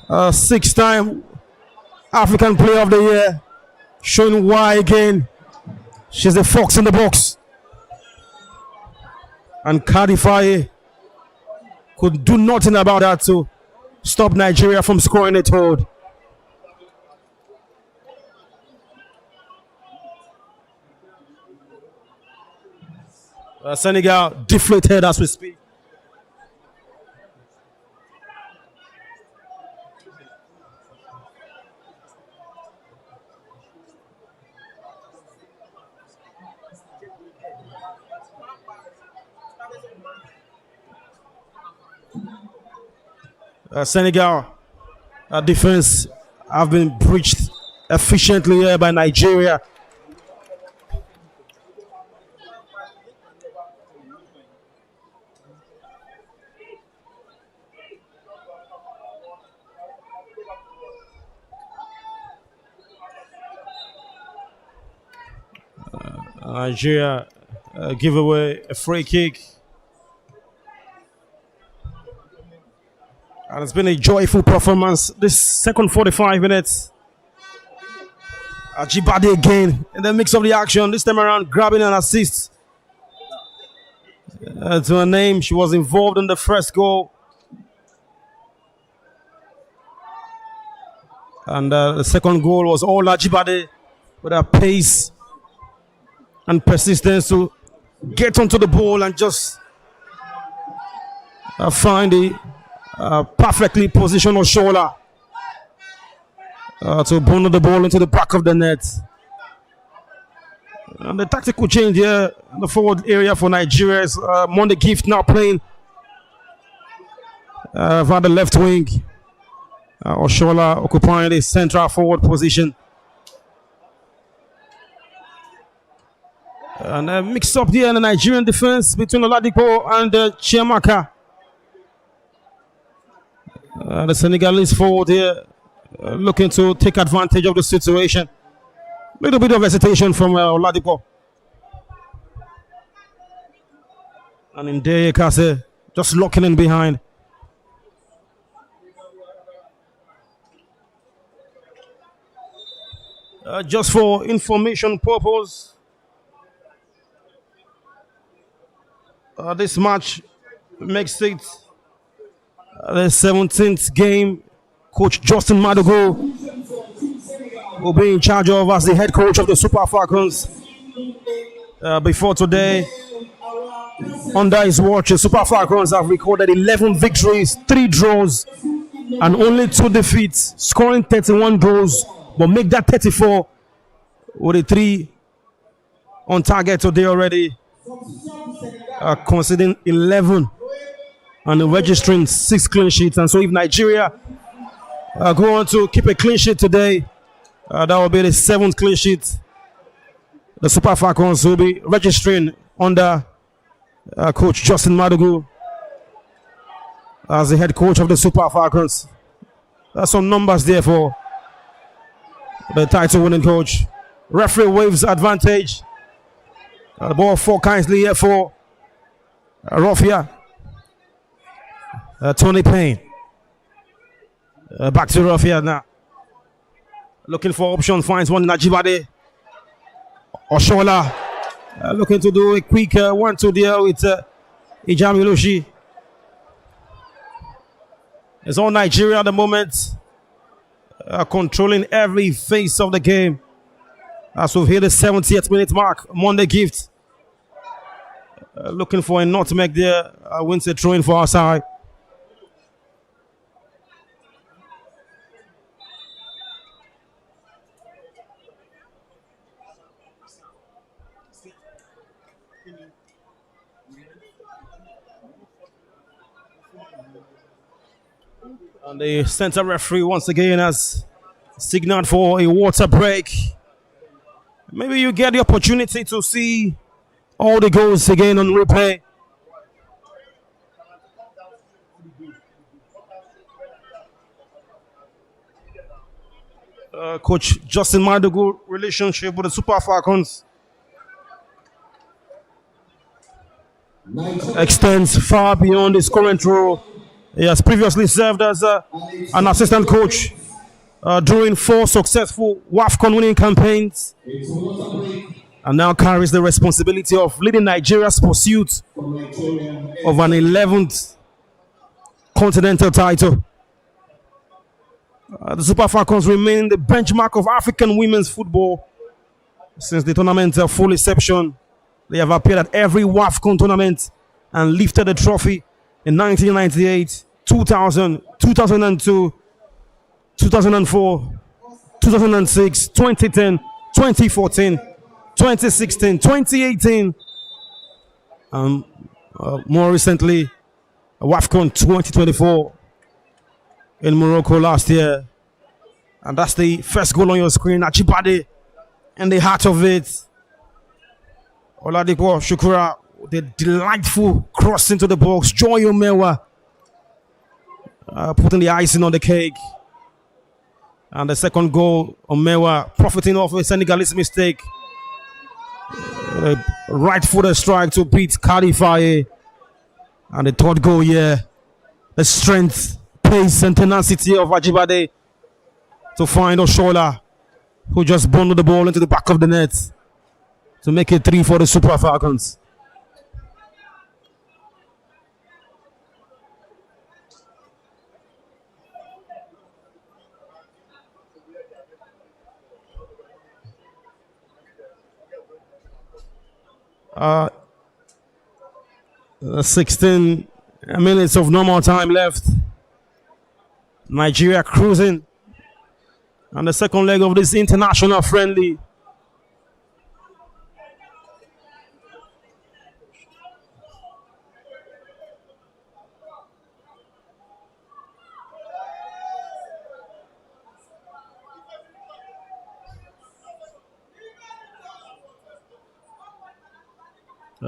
6-time African Player of the Year, showing why again she's a fox in the box. And Kadifai could do nothing about that to stop Nigeria from scoring a third. Senegal deflated as we speak. Senegal defense have been breached efficiently here by Nigeria. Nigeria give away a free kick. And it's been a joyful performance this second 45 minutes. Ajibade again in the mix of the action. This time around grabbing an assist to her name. She was involved in the first goal. And the second goal was all Ajibade with her pace and persistence to get onto the ball and just find the perfectly positioned Oshola to bundle the ball into the back of the net. And the tactical change here in the forward area for Nigeria is Monday Gift now playing via the left wing. Oshola occupying the central forward position. And a mix up here in the Nigerian defense between Oladipo and Chiamaka. The Senegalese forward here looking to take advantage of the situation. Little bit of hesitation from Oladipo. And in there, Kase just locking in behind. Just for information purpose, this match makes it the 17th game. Coach Justin Madugo will be in charge of as the head coach of the Super Falcons. Before today, under his watch, the Super Falcons have recorded 11 victories, 3 draws, and only 2 defeats, scoring 31 goals, but make that 34 with a 3 on target today already, conceding 11 and registering 6 clean sheets. And so if Nigeria go on to keep a clean sheet today, that will be the 7th clean sheet the Super Falcons will be registering under Coach Justin Madugu as the head coach of the Super Falcons. That's some numbers there for the title winning coach. Referee waves advantage. The ball for kindly here for Rofia. Tony Payne. Back to Rofia now. Looking for option, finds one in Ajibade. Oshola looking to do a quick 1-2 deal with Ijami Lushi. It's all Nigeria at the moment, controlling every phase of the game. As we've hit the 70th minute mark, Monday Gift looking for a nutmeg there, wins a throw in for our side. And the center referee once again has signaled for a water break. Maybe you get the opportunity to see all the goals again on replay. Coach Justin Madugu relationship with the Super Falcons extends far beyond his current role. He has previously served as an assistant coach during 4 successful WAFCON winning campaigns, and now carries the responsibility of leading Nigeria's pursuit of an 11th continental title. The Super Falcons remain the benchmark of African women's football since the tournament's full inception. They have appeared at every WAFCON tournament and lifted the trophy in 1998, 2000, 2002, 2004, 2006, 2010, 2014, 2016, 2018, and more recently, WAFCON 2024 in Morocco last year. And that's the first goal on your screen. Achibade in the heart of it. Oladipo Shukura, the delightful cross into the box. Joy Omewa putting the icing on the cake. And the second goal, Omewa profiting off a Senegalese mistake. Right-footed strike to beat Kadifaye. And the third goal here, the strength, pace and tenacity of Ajibade to find Oshola, who just bundled the ball into the back of the net to make it 3 for the Super Falcons. Uh, 16 minutes of normal time left. Nigeria cruising on the second leg of this international friendly.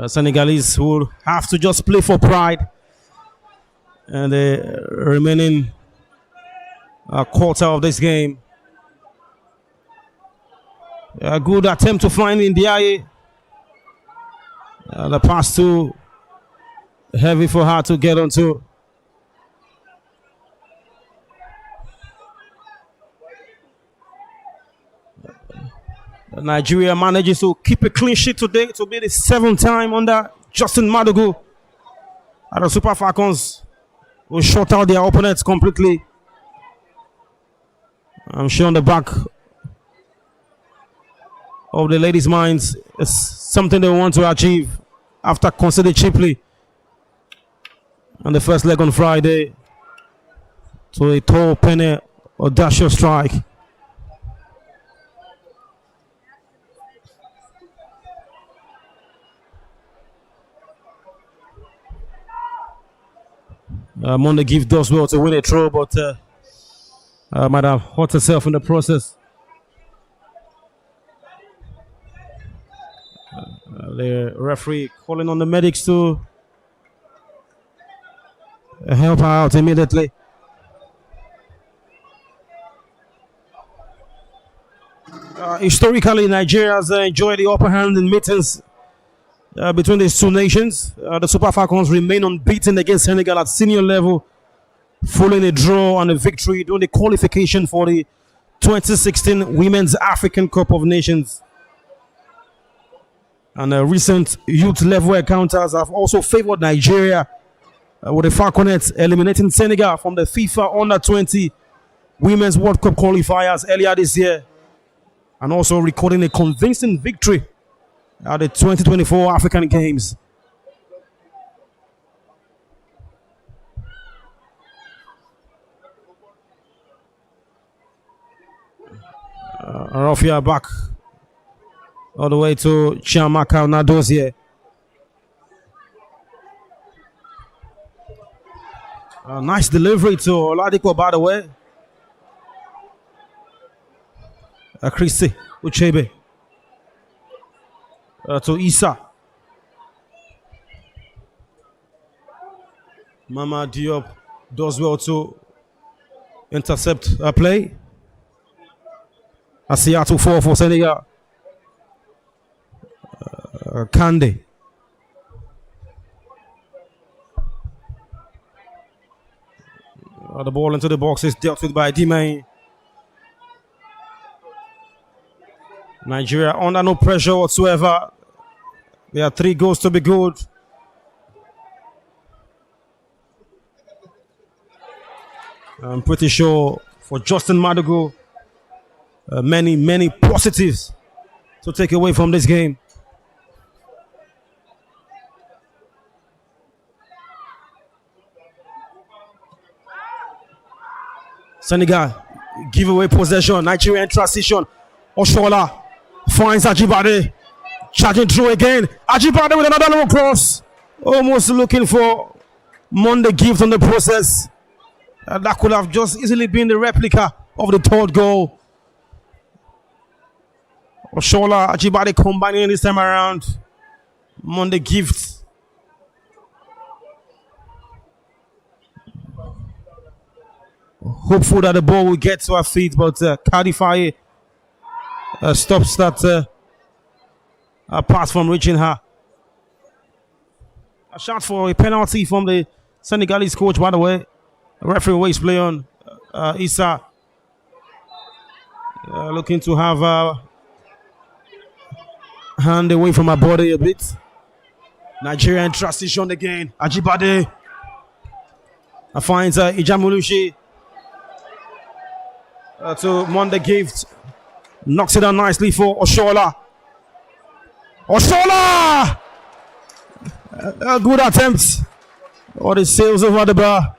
Senegalese will have to just play for pride, and the remaining quarter of this game. A good attempt to find in the eye. The pass too heavy for her to get onto. Nigeria manages to keep a clean sheet today to be the 7th time under Justin Madugu. And the Super Falcons will shut out their opponents completely. I'm sure on the back of the ladies' minds, it's something they want to achieve after conceding cheaply on the first leg on Friday to a tall penny audacious strike. Monday Gift does well to win a throw, but might have hurt herself in the process. The referee calling on the medics to help her out immediately. Historically, Nigeria has enjoyed the upper hand in meetings between these two nations. The Super Falcons remain unbeaten against Senegal at senior level, following a draw and a victory during the qualification for the 2016 Women's African Cup of Nations. And recent youth level encounters have also favored Nigeria, with the Falconets eliminating Senegal from the FIFA Under-20 Women's World Cup qualifiers earlier this year, and also recording a convincing victory at the 2024 African Games. Rafia back all the way to Chiamaka Nadozie. Nice delivery to Oladipo, by the way. Christy Uchebe to Issa. Mama Diop does well to intercept a play. Asiatu 4 for Senegal. Kande. The ball into the box is dealt with by Dimay. Nigeria under no pressure whatsoever. There are 3 goals to be good. I'm pretty sure for Justin Madugu, many positives to take away from this game. Senegal give away possession. Nigerian transition. Oshola finds Ajibade. Charging through again. Ajibade with another low cross. Almost looking for Monday Gift on the process. That could have just easily been the replica of the 3rd goal. Oshola, Ajibade combining this time around. Monday Gift. Hopeful that the ball will get to her feet, but Kadifai stops that pass from reaching her. A shot for a penalty from the Senegalese coach, by the way. The referee waste play on Issa. Looking to have her hand away from her body a bit. Nigerian transition again. Ajibade finds Ijamulushi. To Monday Gift. Knocks it down nicely for Oshola. Oshola! A good attempt. Or it sails over the bar.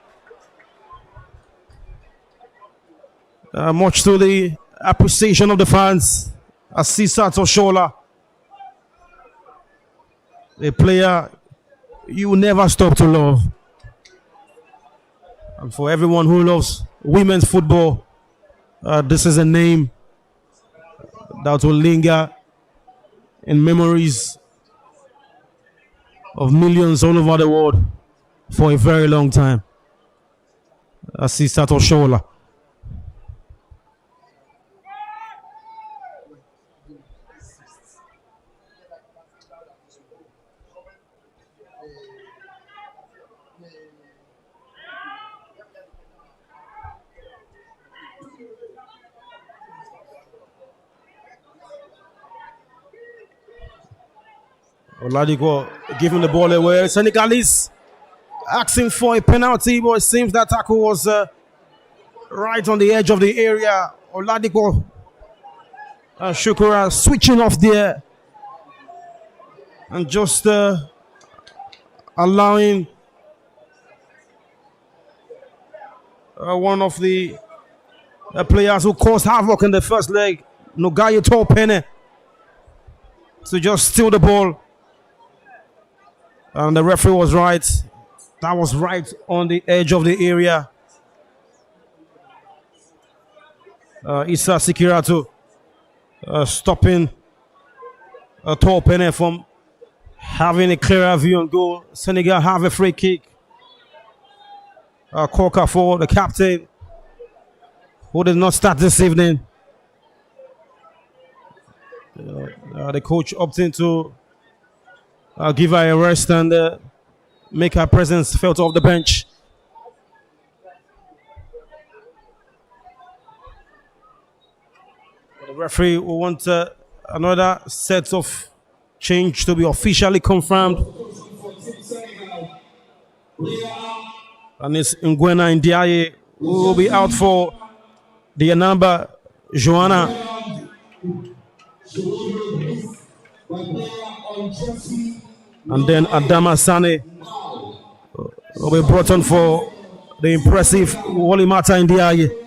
Much to the appreciation of the fans. Asisat Oshola. A player you never stop to love. And for everyone who loves women's football, this is a name that will linger in memories of millions all over the world for a very long time. Asisat Oshola. Oladipo giving the ball away. Senegalese asking for a penalty, but it seems that tackle was right on the edge of the area. Oladipo Shukura switching off there and just allowing one of the players who caused havoc in the first leg, Nogaye Topene, to just steal the ball. And the referee was right. That was right on the edge of the area. Issa Sikiratu stopping Topene from having a clearer view on goal. Senegal have a free kick. Koka for the captain, who did not start this evening. The coach opting to give her a rest and make her presence felt off the bench. The referee will want another set of change to be officially confirmed. And it's Nguena Ndiaye who will be out for the number Joanna. And then Adama Sane will be brought on for the impressive Wally Mata Ndiaye.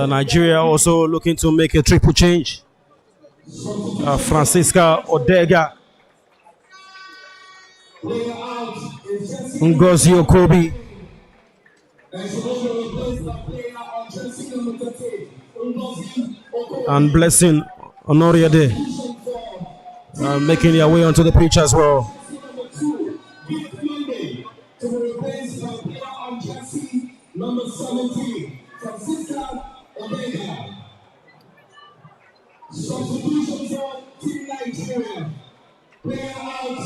Nigeria also looking to make a triple change. Francisca Odega, Ngozi Okobi, and Blessing Honoriade making their way onto the pitch as well. Number 17, Francisca Omega. Substitution for Team Nigeria. Player out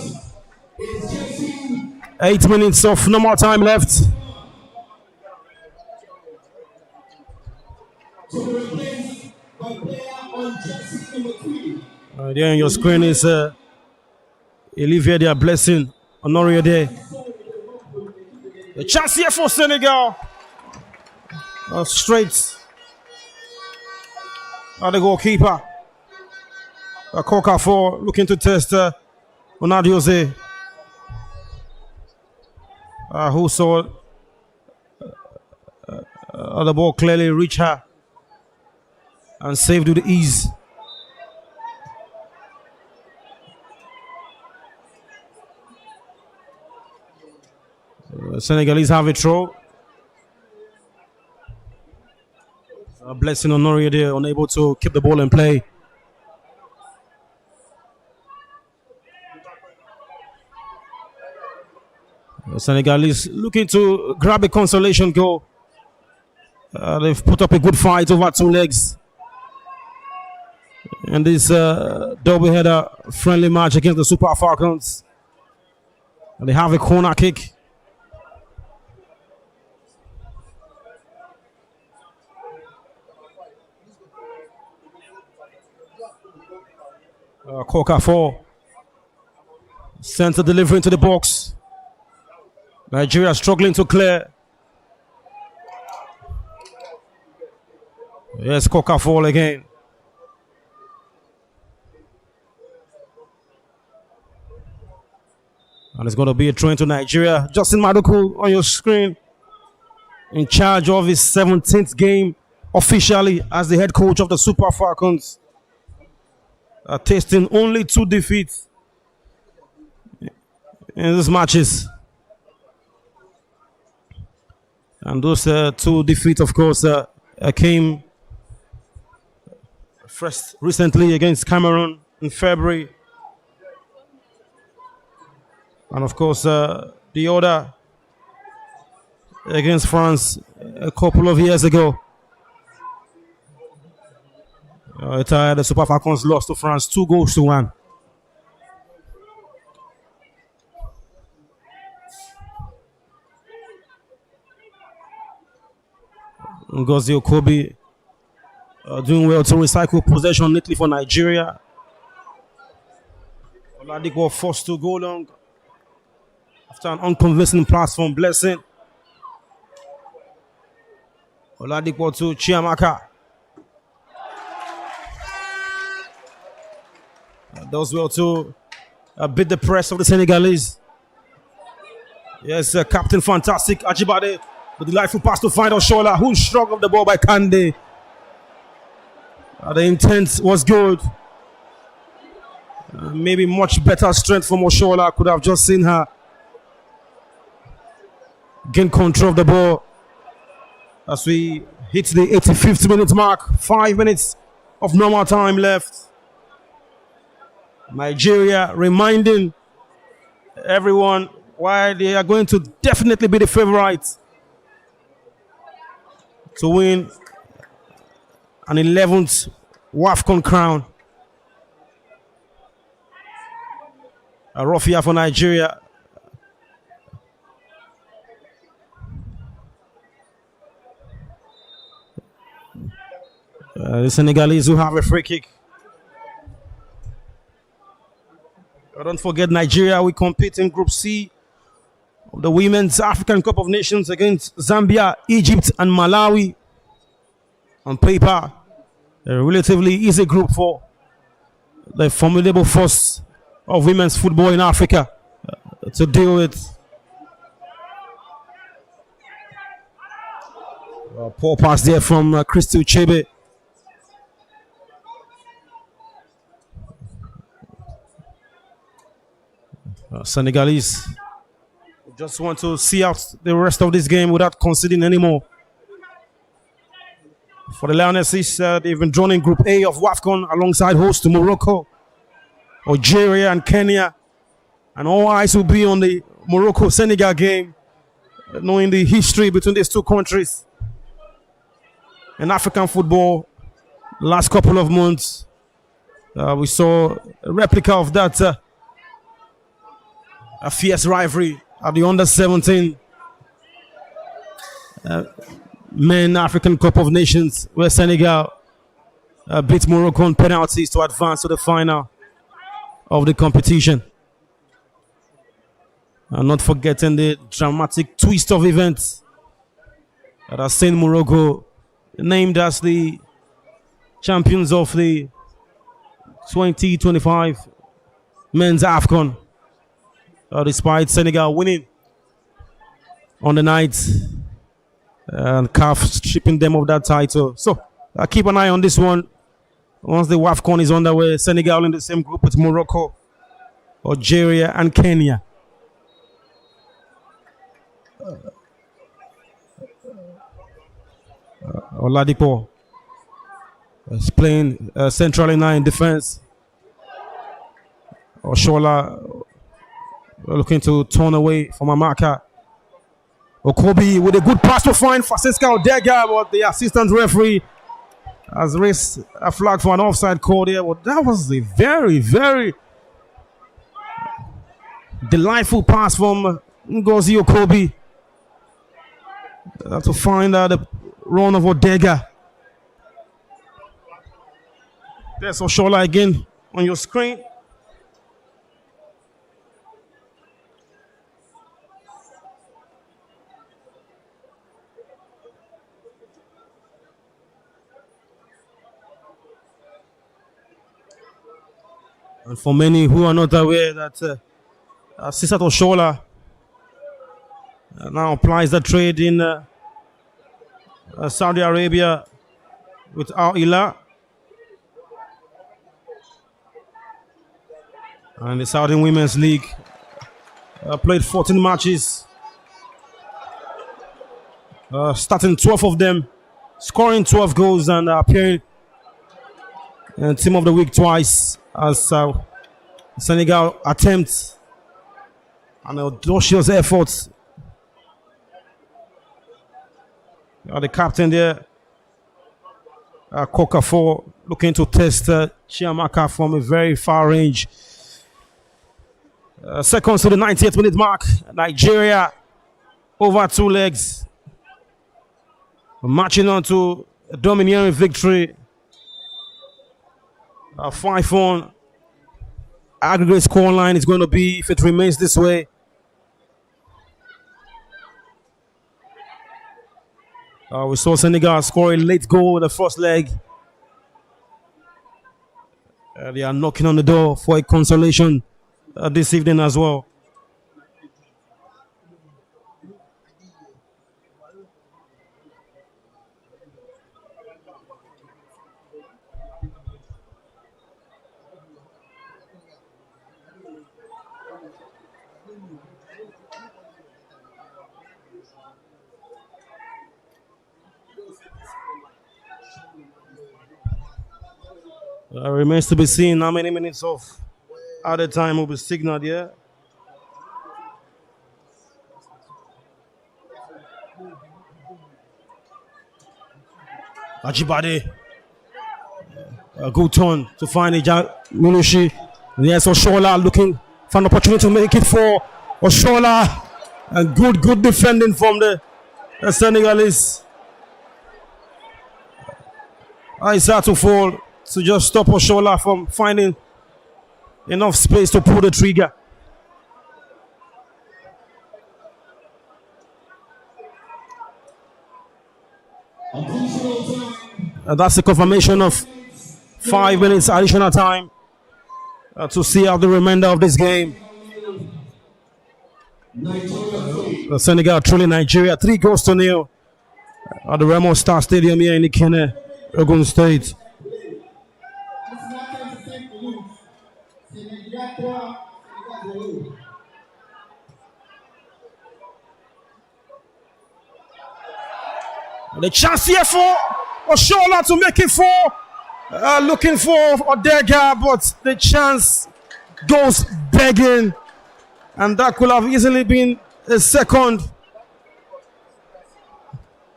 is Jesse. 8 minutes of normal time left. To be replaced by player on Jesse number 3. There on your screen is Olivier Dia Blessing Honoriade. The chance here for Senegal. Straight at the goalkeeper. Koka for looking to test Onadiose, who saw the ball clearly reach her and saved with ease. Senegalese have a throw. Blessing Honoria there, unable to keep the ball in play. Senegalese looking to grab a consolation goal. They've put up a good fight over 2 legs. And this doubleheader friendly match against the Super Falcons. And they have a corner kick. Koka 4 sent a delivery into the box. Nigeria struggling to clear. Yes, Koka 4 again. And it's going to be a throw into Nigeria. Justin Maduku on your screen, in charge of his 17th game officially as the head coach of the Super Falcons. Tasting only 2 defeats in these matches. And those 2 defeats, of course, came first recently against Cameroon in February. And, of course, the other against France a couple of years ago. The Super Falcons lost to France 2-1. Ngozi Okobi doing well to recycle possession neatly for Nigeria. Oladipo forced to go long after an unconvincing pass from Blessing. Oladipo to Chiamaka. Does well to beat the press of the Senegalese. Yes, Captain Fantastic Ajibade with the delightful pass to find Oshola, who struck off the ball by Kande. The intent was good. Maybe much better strength from Oshola. Could have just seen her gain control of the ball as we hit the 85th minute mark. 5 minutes of normal time left. Nigeria reminding everyone why they are going to definitely be the favorites to win an 11th WAFCON crown. A rough year for Nigeria. The Senegalese who have a free kick. Don't forget Nigeria, we compete in Group C of the Women's African Cup of Nations against Zambia, Egypt and Malawi. On paper, a relatively easy group for the formidable force of women's football in Africa to deal with. Poor pass there from Christy Uchebe. Senegalese just want to see out the rest of this game without conceding anymore. For the Lionesses, they've been drawn in Group A of WAFCON alongside host Morocco, Algeria and Kenya. And all eyes will be on the Morocco-Senegal game, knowing the history between these two countries. In African football, last couple of months, we saw a replica of that a fierce rivalry at the under-17 Men African Cup of Nations, where Senegal beat Morocco on penalties to advance to the final of the competition. And not forgetting the dramatic twist of events that has seen Morocco named as the champions of the 2025 Men's AFCON. Despite Senegal winning on the night and CAF stripping them of that title. So keep an eye on this one. Once the WAFCON is underway, Senegal in the same group with Morocco, Algeria and Kenya. Oladipo is playing centrally now in defense. Oshola looking to turn away from a marker. Okobi with a good pass to find Francisca Odega, but the assistant referee has raised a flag for an offside call there. But that was a very, very delightful pass from Ngozi Okobi to find the run of Odega. There's Oshola again on your screen. And for many who are not aware that Sisat Oshola now applies the trade in Saudi Arabia with Al Hilal. And the Saudi Women's League played 14 matches, starting 12 of them, scoring 12 goals and appearing in Team of the Week twice as Senegal attempts an audacious effort. The captain there, Kokafo, looking to test Chiamaka from a very far range. Seconds to the 90th minute mark. Nigeria over two legs. Marching on to a domineering victory. 5-1 aggregate score line is going to be if it remains this way. We saw Senegal score a late goal in the first leg. They are knocking on the door for a consolation this evening as well. Remains to be seen how many minutes of added time will be signaled here. Ajibade. A good turn to find Minushi. Yes, Oshola looking for an opportunity to make it for Oshola. And good defending from the Senegalese. Isa to fall to just stop Oshola from finding enough space to pull the trigger. That's the confirmation of 5 minutes additional time to see out the remainder of this game. Senegal trailing Nigeria 3-0 at the Remo Star Stadium here in Ikene, Ogun State. The chance here for Oshola to make it for looking for Odega, but the chance goes begging, and that could have easily been a second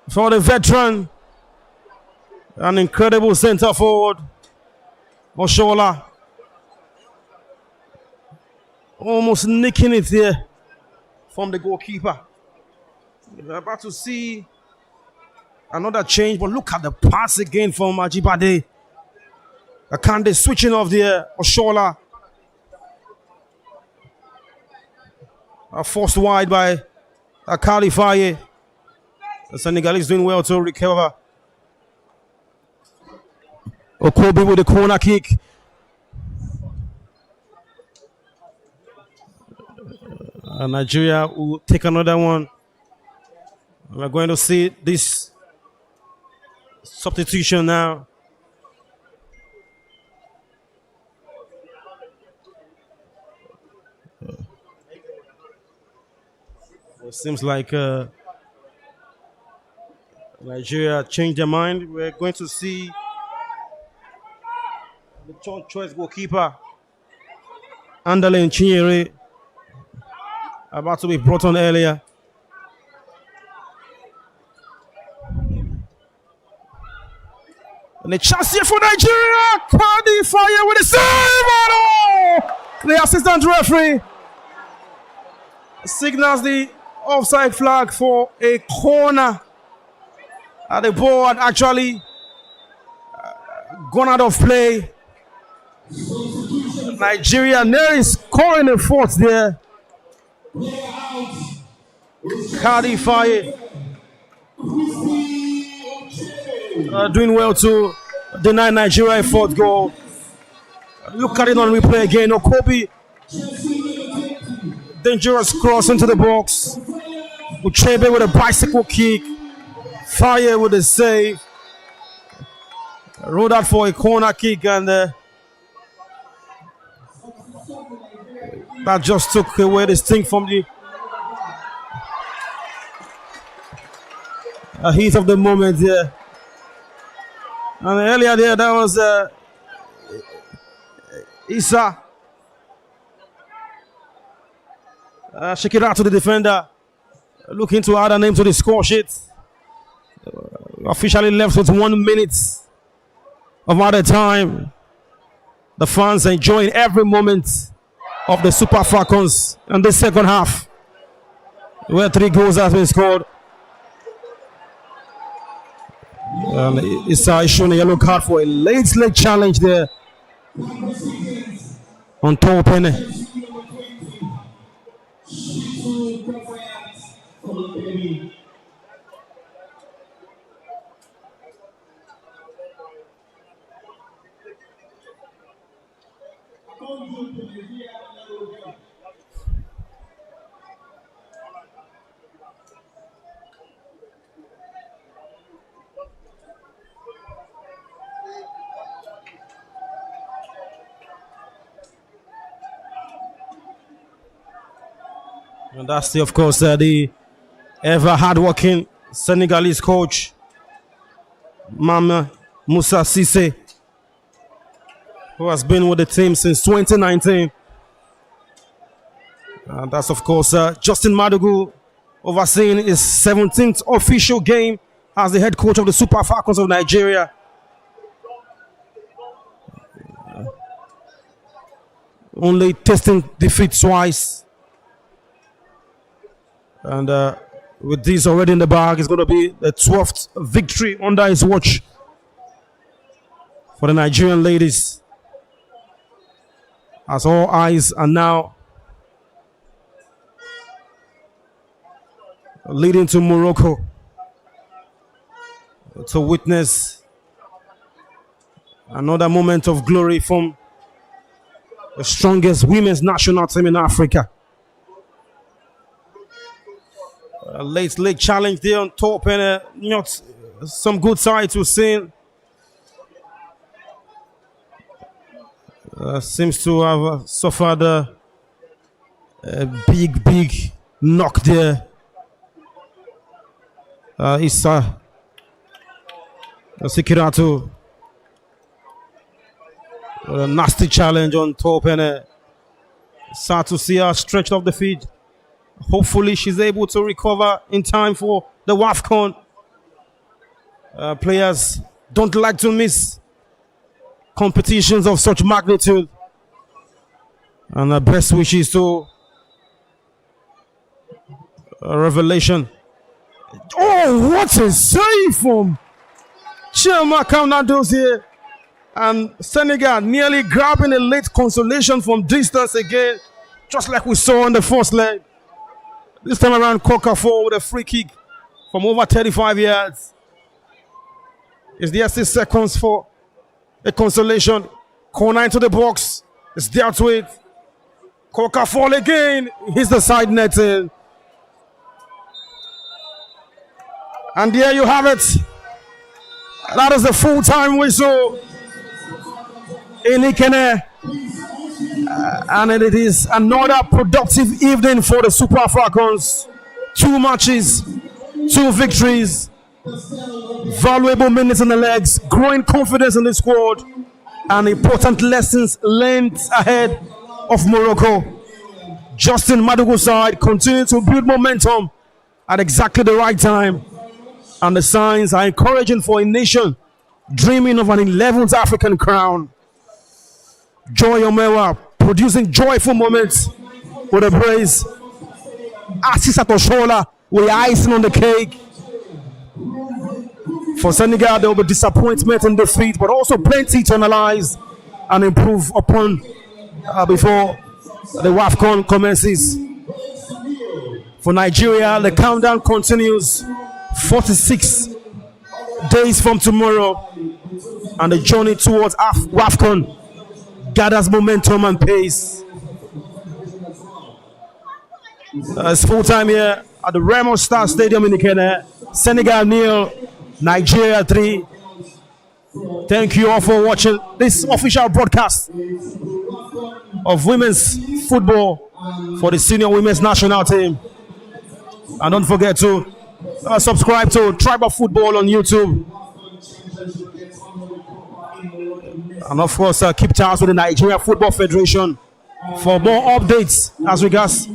for the veteran. An incredible center forward, Oshola, almost nicking it here from the goalkeeper. We're about to see another change, but look at the pass again from Ajibade. Akande switching off there. Oshola. Forced wide by Akali Faye. The Senegalese doing well to recover. Okobi with the corner kick. Nigeria will take another one. We're going to see this substitution now. It seems like Nigeria changed their mind. We're going to see the choice goalkeeper Andale Chinyere about to be brought on earlier. And a chance here for Nigeria. Kwadi Fire with a save. Oh, no! The assistant referee signals the offside flag for a corner. The ball had actually gone out of play. Nigeria nearly scoring a fourth there. Kwadi Fire doing well to deny Nigeria a fourth goal. Look at it on replay again. Okobi, dangerous cross into the box. Uchebe with a bicycle kick. Fire with a save. Rolled out for a corner kick, and that just took away the sting from the heat of the moment there. And earlier there, that was Isa. Shake it out to the defender. Looking to add a name to the score sheet. Officially left with 1 minute of added time. The fans enjoying every moment of the Super Falcons in the second half, where 3 goals have been scored. It's showing a yellow card for a late challenge there on top. And that's of course, the ever hardworking Senegalese coach, Mama Moussa Cissé, who has been with the team since 2019. And that's of course Justin Madugu, overseeing his 17th official game as the head coach of the Super Falcons of Nigeria. Only tasting defeat twice. And with this already in the bag, it's going to be the 12th victory under his watch for the Nigerian ladies. As all eyes are now leading to Morocco to witness another moment of glory from the strongest women's national team in Africa. A late challenge there on top, and not some good sides we're seeing. Seems to have suffered a big knock there. Issa Sikiratu, a nasty challenge on top, and sad to see her stretched off the feet. Hopefully she's able to recover in time for the WAFCON. Players don't like to miss competitions of such magnitude. And our best wishes to Revelation. Oh, what a save from Chiamaka Nando's here. And Senegal nearly grabbing a late consolation from distance again, just like we saw in the first leg. This time around, Coca-Cola with a free kick from over 35 yards. It's there 6 seconds for a consolation. Corner into the box. It's dealt with. Coca-Cola again. Hits the side netting. And there you have it. That is the full-time whistle in Ikene. And it is another productive evening for the Super Falcons. 2 matches, 2 victories, valuable minutes in the legs, growing confidence in the squad, and important lessons learned ahead of Morocco. Justin Madugu's side continue to build momentum at exactly the right time, and the signs are encouraging for a nation dreaming of an 11th African crown. Joy Omewa producing joyful moments with a brace. Assis Atoshola with the icing on the cake. For Senegal, there will be disappointment in defeat, but also plenty to analyze and improve upon before the WAFCON commences. For Nigeria, the countdown continues. 46 days from tomorrow, and the journey towards WAFCON gathers momentum and pace. It's full time here at the Remo Star Stadium in Ikene. Senegal 0, Nigeria 3. Thank you all for watching this official broadcast of women's football for the senior women's national team. And don't forget to subscribe to Tribe of Football on YouTube. And of course, keep tabs with the Nigeria Football Federation for more updates as regards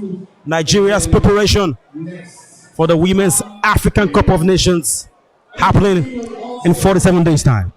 Nigeria's preparation for the Women's African Cup of Nations happening in 47 days' time.